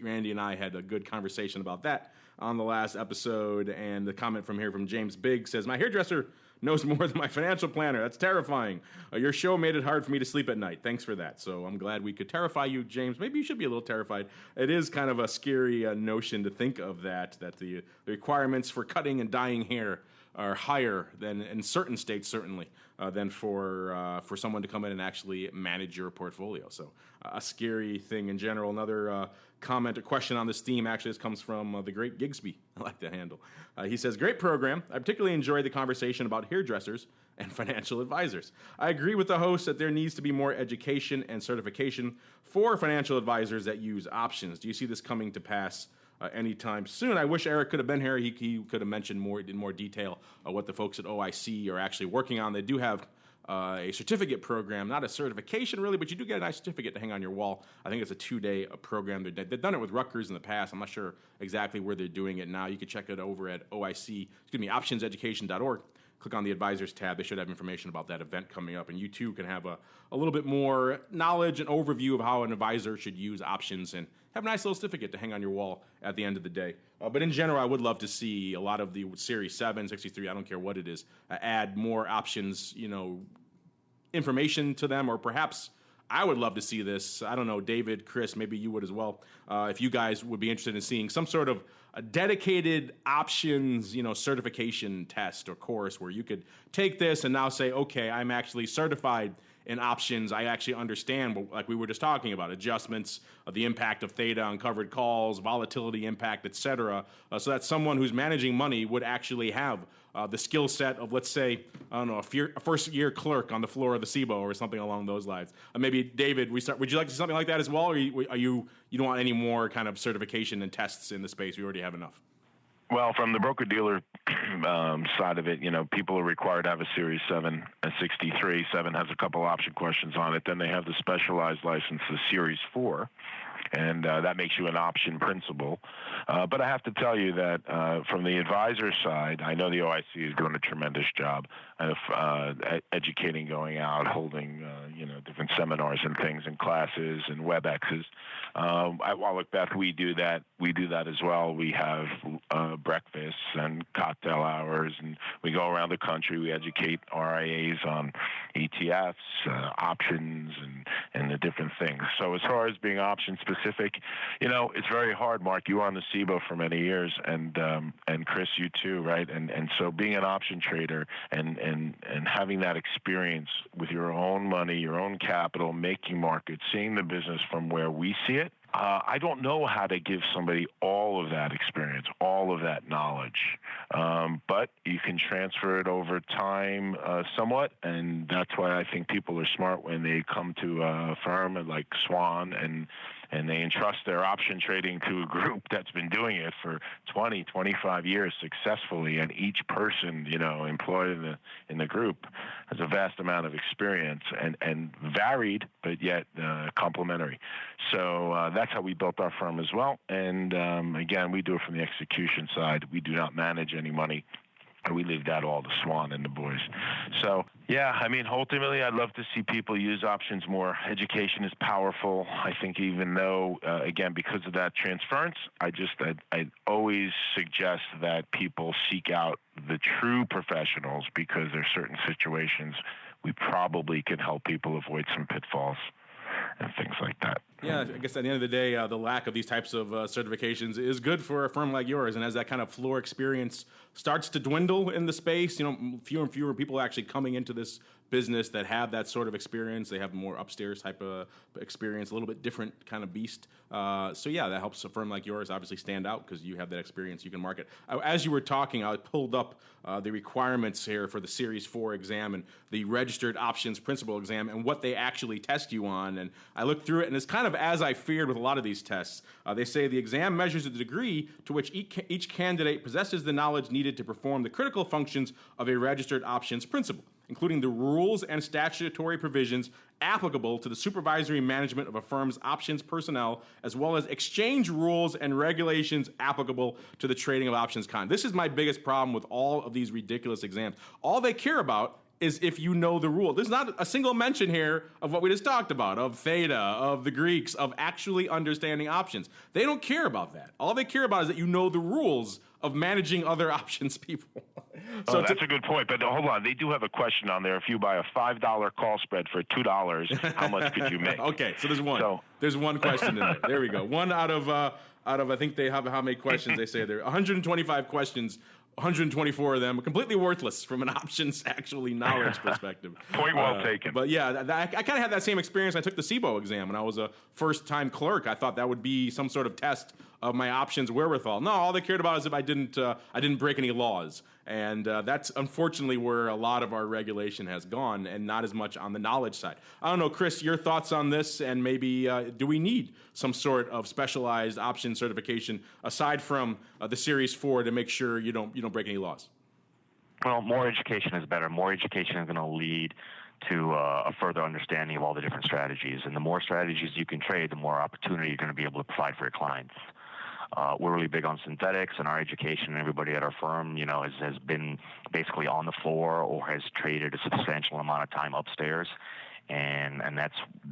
Randy and I had a good conversation about that on the last episode, and the comment from James Bigg says, "My hairdresser knows more than my financial planner. That's terrifying. Your show made it hard for me to sleep at night. Thanks for that." So I'm glad we could terrify you, James. Maybe you should be a little terrified. It is kind of a scary notion to think of that the requirements for cutting and dyeing hair are higher than in certain states, certainly, than for someone to come in and actually manage your portfolio. So a scary thing in general. Another comment or question on this theme, actually, this comes from the great Gigsby. I like that handle. He says, "Great program. I particularly enjoy the conversation about hairdressers and financial advisors. I agree with the host that there needs to be more education and certification for financial advisors that use options. Do you see this coming to pass anytime soon?" I wish Eric could have been here. He could have mentioned in more detail what the folks at OIC are actually working on. They do have a certificate program, not a certification really, but you do get a nice certificate to hang on your wall. I think it's a 2-day program. They've done it with Rutgers in the past. I'm not sure exactly where they're doing it now. You can check it over at optionseducation.org. Click on the advisors tab. They should have information about that event coming up, and you too can have a little bit more knowledge and overview of how an advisor should use options and have a nice little certificate to hang on your wall at the end of the day. But in general, I would love to see a lot of the Series 7, 63, I don't care what it is, add more options, information to them, or perhaps I would love to see this. I don't know, David, Chris, maybe you would as well. If you guys would be interested in seeing some sort of a dedicated options, certification test or course where you could take this and now say, okay, I'm actually certified in options. I actually understand, like we were just talking about, adjustments, the impact of theta on covered calls, volatility impact, et cetera, so that someone who's managing money would actually have the skill set of, let's say, I don't know, a first-year clerk on the floor of the SIBO or something along those lines. Maybe, David, would you like to see something like that as well, or you don't want any more kind of certification and tests in the space? We already have enough. Well, from the broker-dealer side of it, people are required to have a Series 7 and 63. 7 has a couple option questions on it. Then they have the specialized license, the Series 4, and that makes you an option principal. But I have to tell you that from the advisor side, I know the OIC is doing a tremendous job of educating, going out, holding different seminars and things and classes and WebExes. At Wallacbeth, we do that. We do that as well. We have breakfasts and cocktail hours, and we go around the country. We educate RIAs on ETFs, options, and the different things. So as far as being option specific, it's very hard. Mark, you were on the SIBO for many years, and Chris, you too, right? And so being an option trader and having that experience with your own money, your own capital, making markets, seeing the business from where we see it, I don't know how to give somebody all of that experience, all of that knowledge, but you can transfer it over time somewhat, and that's why I think people are smart when they come to a firm like Swan and they entrust their option trading to a group that's been doing it for 20, 25 years successfully, and each person, employed in the group has a vast amount of experience and varied, but yet complementary. So that's how we built our firm as well. And again, we do it from the execution side. We do not manage any money. We leave that all to Swan and the boys. So, yeah, ultimately, I'd love to see people use options more. Education is powerful. I think even though, again, because of that transference, I always suggest that people seek out the true professionals, because there's certain situations we probably can help people avoid some pitfalls and things like that. Yeah, I guess at the end of the day, the lack of these types of certifications is good for a firm like yours. And as that kind of floor experience starts to dwindle in the space, fewer and fewer people actually coming into this business that have that sort of experience. They have more upstairs type of experience, a little bit different kind of beast. So yeah, that helps a firm like yours obviously stand out because you have that experience you can market. As you were talking, I pulled up the requirements here for the Series 4 exam and the Registered Options Principal exam and what they actually test you on. And I looked through it, and it's kind of as I feared with a lot of these tests. They say the exam measures the degree to which each candidate possesses the knowledge needed to perform the critical functions of a registered options principal, including the rules and statutory provisions applicable to the supervisory management of a firm's options personnel, as well as exchange rules and regulations applicable to the trading of options content. This is my biggest problem with all of these ridiculous exams. All they care about is if you know the rule. There's not a single mention here of what we just talked about, of theta, of the Greeks, of actually understanding options. They don't care about that. All they care about is that you know the rules of managing other options people. So that's a good point. But hold on, they do have a question on there. If you buy a $5 call spread for $2, how much could you make? Okay, so there's one. There's one question in there. There we go. One out of I think they have how many questions they say there. 125 questions. 124 of them are completely worthless from an options actually knowledge perspective. Point well taken. But yeah, I kind of had that same experience. I took the SIBO exam when I was a first-time clerk. I thought that would be some sort of test of my options wherewithal. No, all they cared about is if I didn't break any laws. And that's unfortunately where a lot of our regulation has gone, and not as much on the knowledge side. I don't know, Chris, your thoughts on this, and maybe do we need some sort of specialized option certification aside from the Series 4 to make sure you don't break any laws? Well, more education is better. More education is going to lead to a further understanding of all the different strategies. And the more strategies you can trade, the more opportunity you're going to be able to provide for your clients. We're really big on synthetics, and our education, everybody at our firm, has been basically on the floor or has traded a substantial amount of time upstairs. And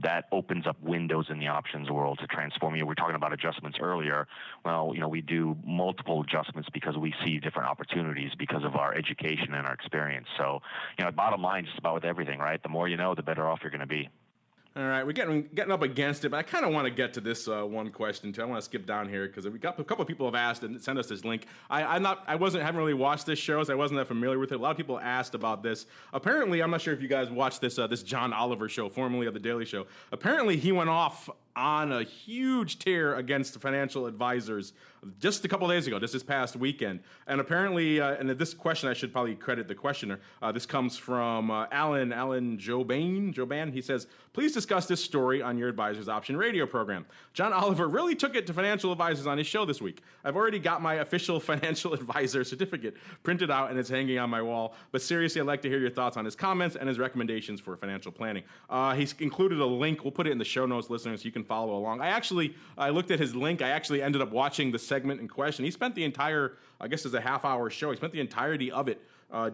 that opens up windows in the options world to transform you. We're talking about adjustments earlier. Well, we do multiple adjustments because we see different opportunities because of our education and our experience. So, bottom line, just about with everything, right? The more you know, the better off you're going to be. All right, we're getting up against it, but I kind of want to get to this one question too. I want to skip down here because we got a couple of people have asked and sent us this link. Haven't really watched this show, so I wasn't that familiar with it. A lot of people asked about this. Apparently, I'm not sure if you guys watched this John Oliver show, formerly of the Daily Show. Apparently, he went off on a huge tear against the financial advisors just a couple of days ago, just this past weekend. And apparently, and this question, I should probably credit the questioner. This comes from Alan Joban. He says, please discuss this story on your Advisors Option radio program. John Oliver really took it to financial advisors on his show this week. I've already got my official financial advisor certificate printed out and it's hanging on my wall. But seriously, I'd like to hear your thoughts on his comments and his recommendations for financial planning. He's included a link. We'll put it in the show notes, listeners, so you can follow along. I looked at his link. I actually ended up watching the segment in question. He spent the entire, I guess it's a half-hour show. He spent the entirety of it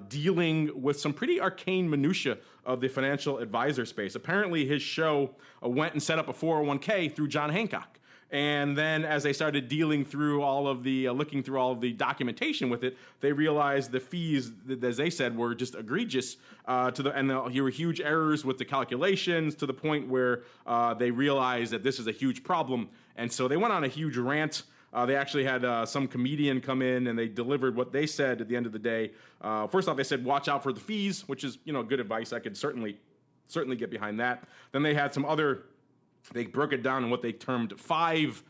dealing with some pretty arcane minutia of the financial advisor space. Apparently, his show went and set up a 401k through John Hancock. And then as they started dealing through all of the, looking through all of the documentation with it, they realized the fees, as they said, were just egregious there were huge errors with the calculations to the point where they realized that this is a huge problem. And so they went on a huge rant. They actually had some comedian come in and they delivered what they said at the end of the day. First off, they said, watch out for the fees, which is, good advice. I could certainly get behind that. Then they had some other, they broke it down in what they termed five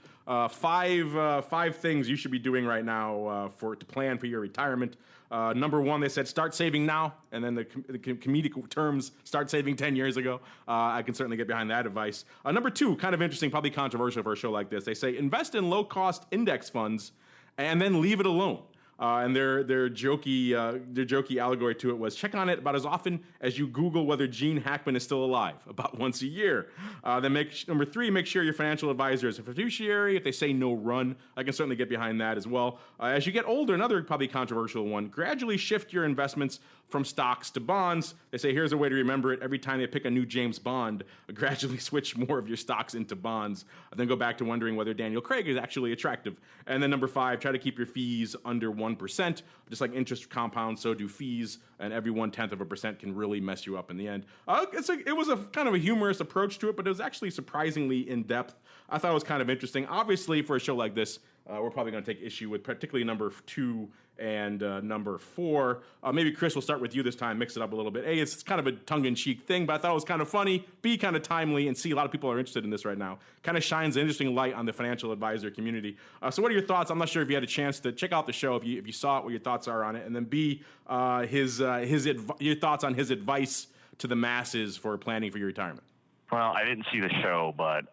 things you should be doing right now to plan for your retirement. Number one, they said start saving now, and then the comedic terms start saving 10 years ago. I can certainly get behind that advice. Number two, kind of interesting, probably controversial for a show like this. They say invest in low-cost index funds and then leave it alone. And their jokey allegory to it was check on it about as often as you Google whether Gene Hackman is still alive, about once a year. Then number three, make sure your financial advisor is a fiduciary. If they say no run, I can certainly get behind that as well. As you get older, another probably controversial one, gradually shift your investments from stocks to bonds. They say here's a way to remember it. Every time they pick a new James Bond, gradually switch more of your stocks into bonds. Then go back to wondering whether Daniel Craig is actually attractive. And then number five, try to keep your fees under 1%. 1%. Just like interest compounds, so do fees, and every 0.1% can really mess you up in the end. It was a kind of a humorous approach to it, but it was actually surprisingly in depth. I thought it was kind of interesting. Obviously, for a show like this, we're probably going to take issue with particularly number 2 and number 4. Maybe Chris, we'll start with you this time, mix it up a little bit. A, it's kind of a tongue-in-cheek thing, but I thought it was kind of funny. B, kind of timely, and C, a lot of people are interested in this right now. Kind of shines an interesting light on the financial advisor community. So what are your thoughts? I'm not sure if you had a chance to check out the show, if you saw it, what your thoughts are on it. And then B, your thoughts on his advice to the masses for planning for your retirement. Well, I didn't see the show, but,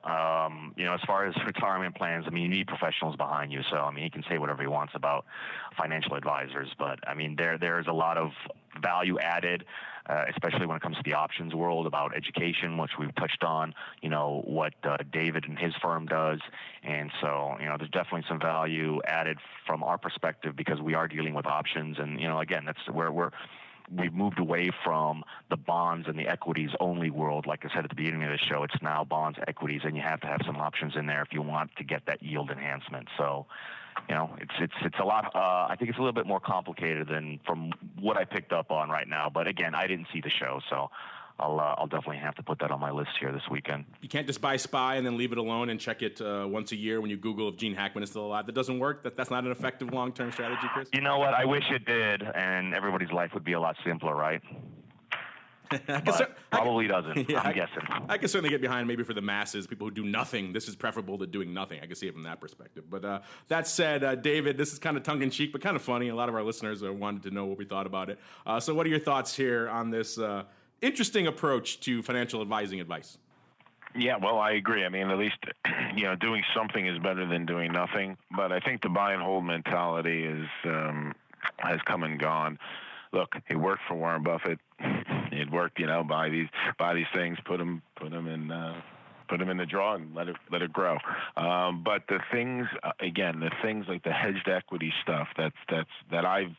as far as retirement plans, I mean, you need professionals behind you. So, I mean, he can say whatever he wants about financial advisors, but, I mean, there's a lot of value added, especially when it comes to the options world, about education, which we've touched on, what David and his firm does. And so, there's definitely some value added from our perspective because we are dealing with options. And, again, that's where we've moved away from the bonds and the equities only world. Like I said at the beginning of the show, it's now bonds, equities, and you have to have some options in there if you want to get that yield enhancement. So, it's a lot. I think it's a little bit more complicated than from what I picked up on right now. But again, I didn't see the show, so I'll definitely have to put that on my list here this weekend. You can't just buy SPY and then leave it alone and check it once a year when you Google if Gene Hackman is still alive. That doesn't work. That's not an effective long-term strategy, Chris. You know what? I wish it did, and everybody's life would be a lot simpler, right? Probably doesn't. Yeah, I'm guessing. I can certainly get behind maybe for the masses, people who do nothing. This is preferable to doing nothing. I can see it from that perspective. But that said, David, this is kind of tongue-in-cheek, but kind of funny. A lot of our listeners wanted to know what we thought about it. So what are your thoughts here on this interesting approach to financial advising advice? Yeah, well, I agree. I mean, at least, doing something is better than doing nothing. But I think the buy and hold mentality has come and gone. Look, it worked for Warren Buffett. It worked, buy these things, put them in the drawer and let it grow. But the things, again, the things like the hedged equity stuff that I've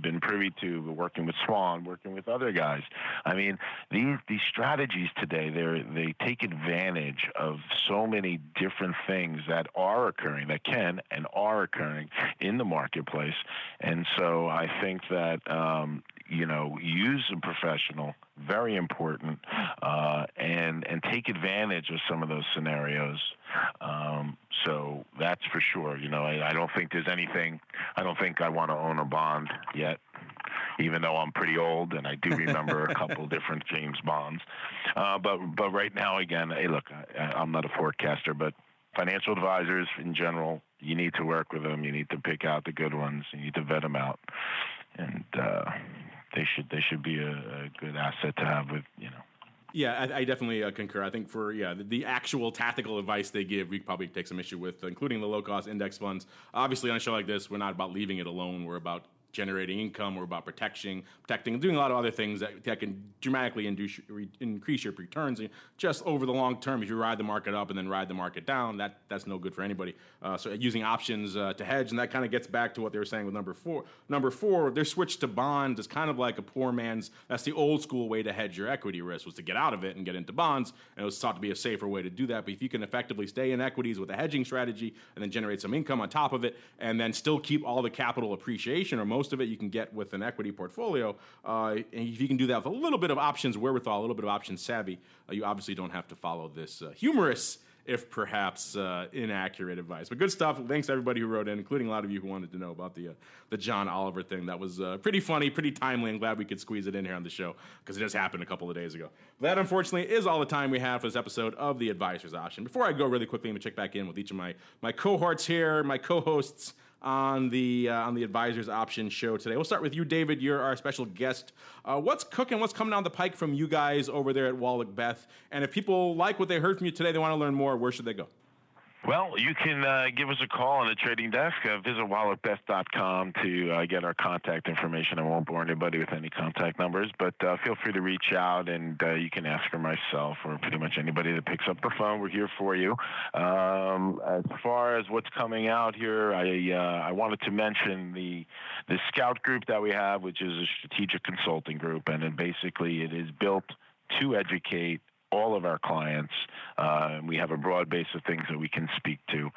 been privy to, working with Swan, working with other guys. I mean, these strategies today, they take advantage of so many different things that are occurring, that can and are occurring in the marketplace. And so I think that, use a professional, very important, and take advantage of some of those scenarios. So that's for sure. I don't think there's anything. I don't think I want to own a bond yet, even though I'm pretty old and I do remember a couple different James Bonds. But right now, again, hey, look, I'm not a forecaster, but financial advisors in general, you need to work with them. You need to pick out the good ones. You need to vet them out, and they should be a good asset to have with. Yeah, I definitely concur. I think for the actual tactical advice they give, we probably take some issue with, including the low-cost index funds. Obviously, on a show like this, we're not about leaving it alone. We're about generating income. We're about protecting, doing a lot of other things that can dramatically increase your returns. Just over the long term, if you ride the market up and then ride the market down, that's no good for anybody. So using options to hedge, and that kind of gets back to what they were saying with number four. Number 4, their switch to bonds is kind of like a poor man's. That's the old school way to hedge your equity risk, was to get out of it and get into bonds, and it was thought to be a safer way to do that. But if you can effectively stay in equities with a hedging strategy and then generate some income on top of it, and then still keep all the capital appreciation, or most of it you can get with an equity portfolio, and if you can do that with a little bit of options wherewithal, a little bit of options savvy, you obviously don't have to follow this humorous, if perhaps inaccurate advice. But good stuff. Thanks to everybody who wrote in, including a lot of you who wanted to know about the John Oliver thing. That was pretty funny, pretty timely. I'm glad we could squeeze it in here on the show because it just happened a couple of days ago. That, unfortunately, is all the time we have for this episode of The Advisor's Option. Before I go really quickly, let me check back in with each of my cohorts here, my co-hosts on the Advisor's Option show today. We'll start with you, David. You're our special guest. What's cooking? What's coming down the pike from you guys over there at Wallacbeth? And if people like what they heard from you today, they want to learn more, where should they go? Well, you can give us a call on the trading desk. Visit Wallacbeth.com to get our contact information. I won't bore anybody with any contact numbers, but feel free to reach out, and you can ask for myself or pretty much anybody that picks up the phone. We're here for you. As far as what's coming out here, I wanted to mention the Scout group that we have, which is a strategic consulting group, and then basically it is built to educate all of our clients. We have a broad base of things that we can speak to.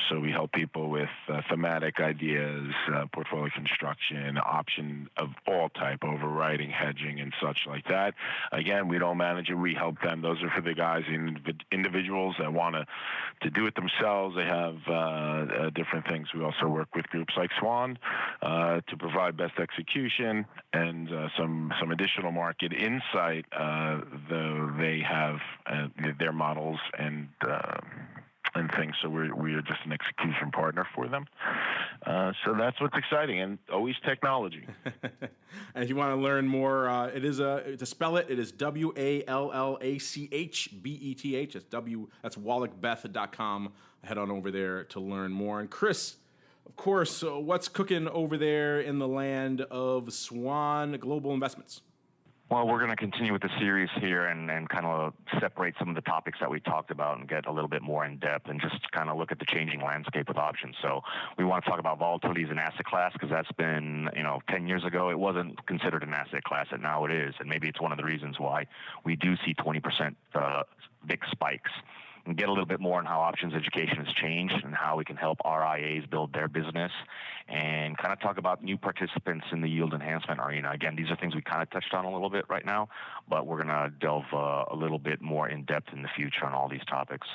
So we help people with thematic ideas, portfolio construction, option of all type, overwriting, hedging, and such like that. Again, we don't manage it. We help them. Those are for the guys, individuals that want to do it themselves. They have different things. We also work with groups like Swan to provide best execution and some additional market insight, though they have their models and things. So we are just an execution partner for them. So that's what's exciting, and always technology. And if you want to learn more, it is to spell it, it is Wallacbeth. That's Wallacbeth.com. Head on over there to learn more. And Chris, of course, what's cooking over there in the land of Swan Global Investments? Well, we're going to continue with the series here and kind of separate some of the topics that we talked about and get a little bit more in depth and just kind of look at the changing landscape with options. So we want to talk about volatility as an asset class because that's been, 10 years ago, it wasn't considered an asset class, and now it is. And maybe it's one of the reasons why we do see 20% big spikes. And get a little bit more on how options education has changed and how we can help RIAs build their business and kind of talk about new participants in the yield enhancement arena. Again, these are things we kind of touched on a little bit right now, but we're going to delve a little bit more in depth in the future on all these topics.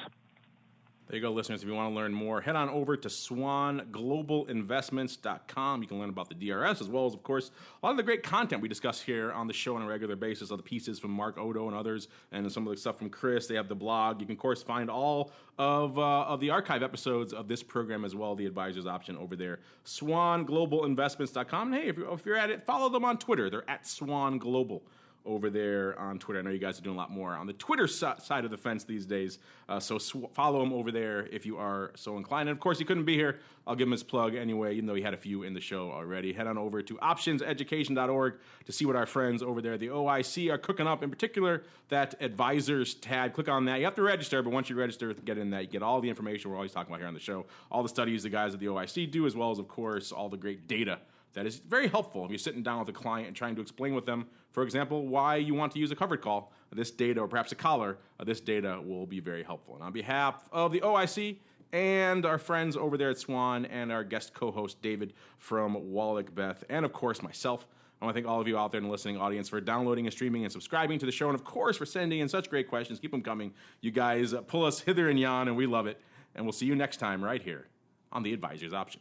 There you go, listeners. If you want to learn more, head on over to swanglobalinvestments.com. You can learn about the DRS as well as, of course, a lot of the great content we discuss here on the show on a regular basis, all the pieces from Mark Odo and others, and some of the stuff from Chris. They have the blog. You can, of course, find all of the archive episodes of this program as well, the Advisor's Option over there, swanglobalinvestments.com. And hey, if you're at it, follow them on Twitter. They're at Swan Global over there on Twitter. I know you guys are doing a lot more on the Twitter side of the fence these days, so follow him over there if you are so inclined. And, of course, he couldn't be here. I'll give him his plug anyway, even though he had a few in the show already. Head on over to optionseducation.org to see what our friends over there, the OIC, are cooking up, in particular that Advisors tab. Click on that. You have to register, but once you register, get in that. You get all the information we're always talking about here on the show, all the studies the guys at the OIC do, as well as, of course, all the great data that is very helpful if you're sitting down with a client and trying to explain with them, for example, why you want to use a covered call. This data, or perhaps a collar, this data will be very helpful. And on behalf of the OIC and our friends over there at Swan and our guest co-host David from Wallacbeth, and of course myself, I want to thank all of you out there in the listening audience for downloading and streaming and subscribing to the show, and of course for sending in such great questions. Keep them coming. You guys pull us hither and yon, and we love it. And we'll see you next time right here on The Advisor's Option.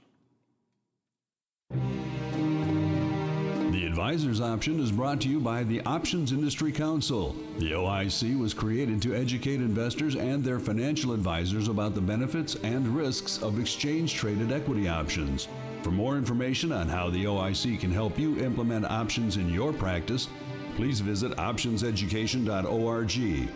The Advisor's Option is brought to you by the Options Industry Council. The OIC was created to educate investors and their financial advisors about the benefits and risks of exchange-traded equity options. For more information on how the OIC can help you implement options in your practice, please visit optionseducation.org.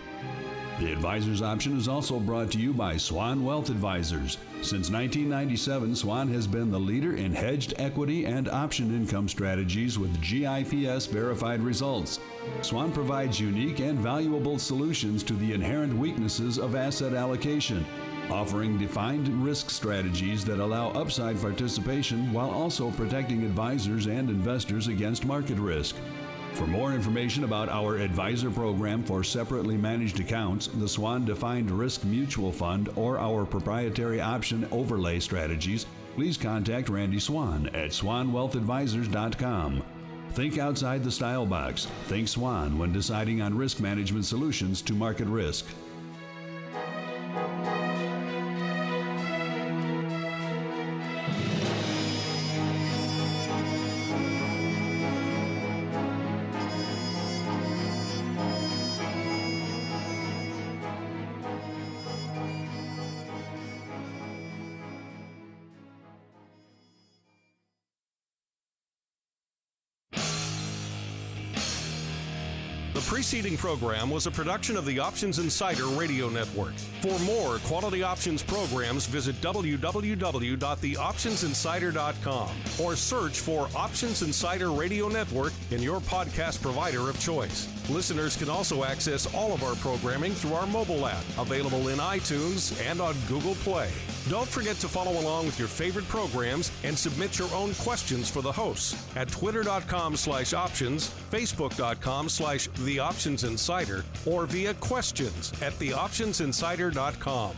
The Advisor's Option is also brought to you by Swan Wealth Advisors. Since 1997, Swan has been the leader in hedged equity and option income strategies with GIPS verified results. Swan provides unique and valuable solutions to the inherent weaknesses of asset allocation, offering defined risk strategies that allow upside participation while also protecting advisors and investors against market risk. For more information about our advisor program for separately managed accounts, the Swan Defined Risk Mutual Fund, or our proprietary option overlay strategies, please contact Randy Swan at swanwealthadvisors.com. Think outside the style box. Think Swan when deciding on risk management solutions to market risk. The preceding program was a production of the Options Insider Radio Network. For more quality options programs, visit www.theoptionsinsider.com or search for Options Insider Radio Network in your podcast provider of choice. Listeners can also access all of our programming through our mobile app, available in iTunes and on Google Play. Don't forget to follow along with your favorite programs and submit your own questions for the hosts at twitter.com/options, facebook.com/theoptionsinsider, or via questions@theoptionsinsider.com.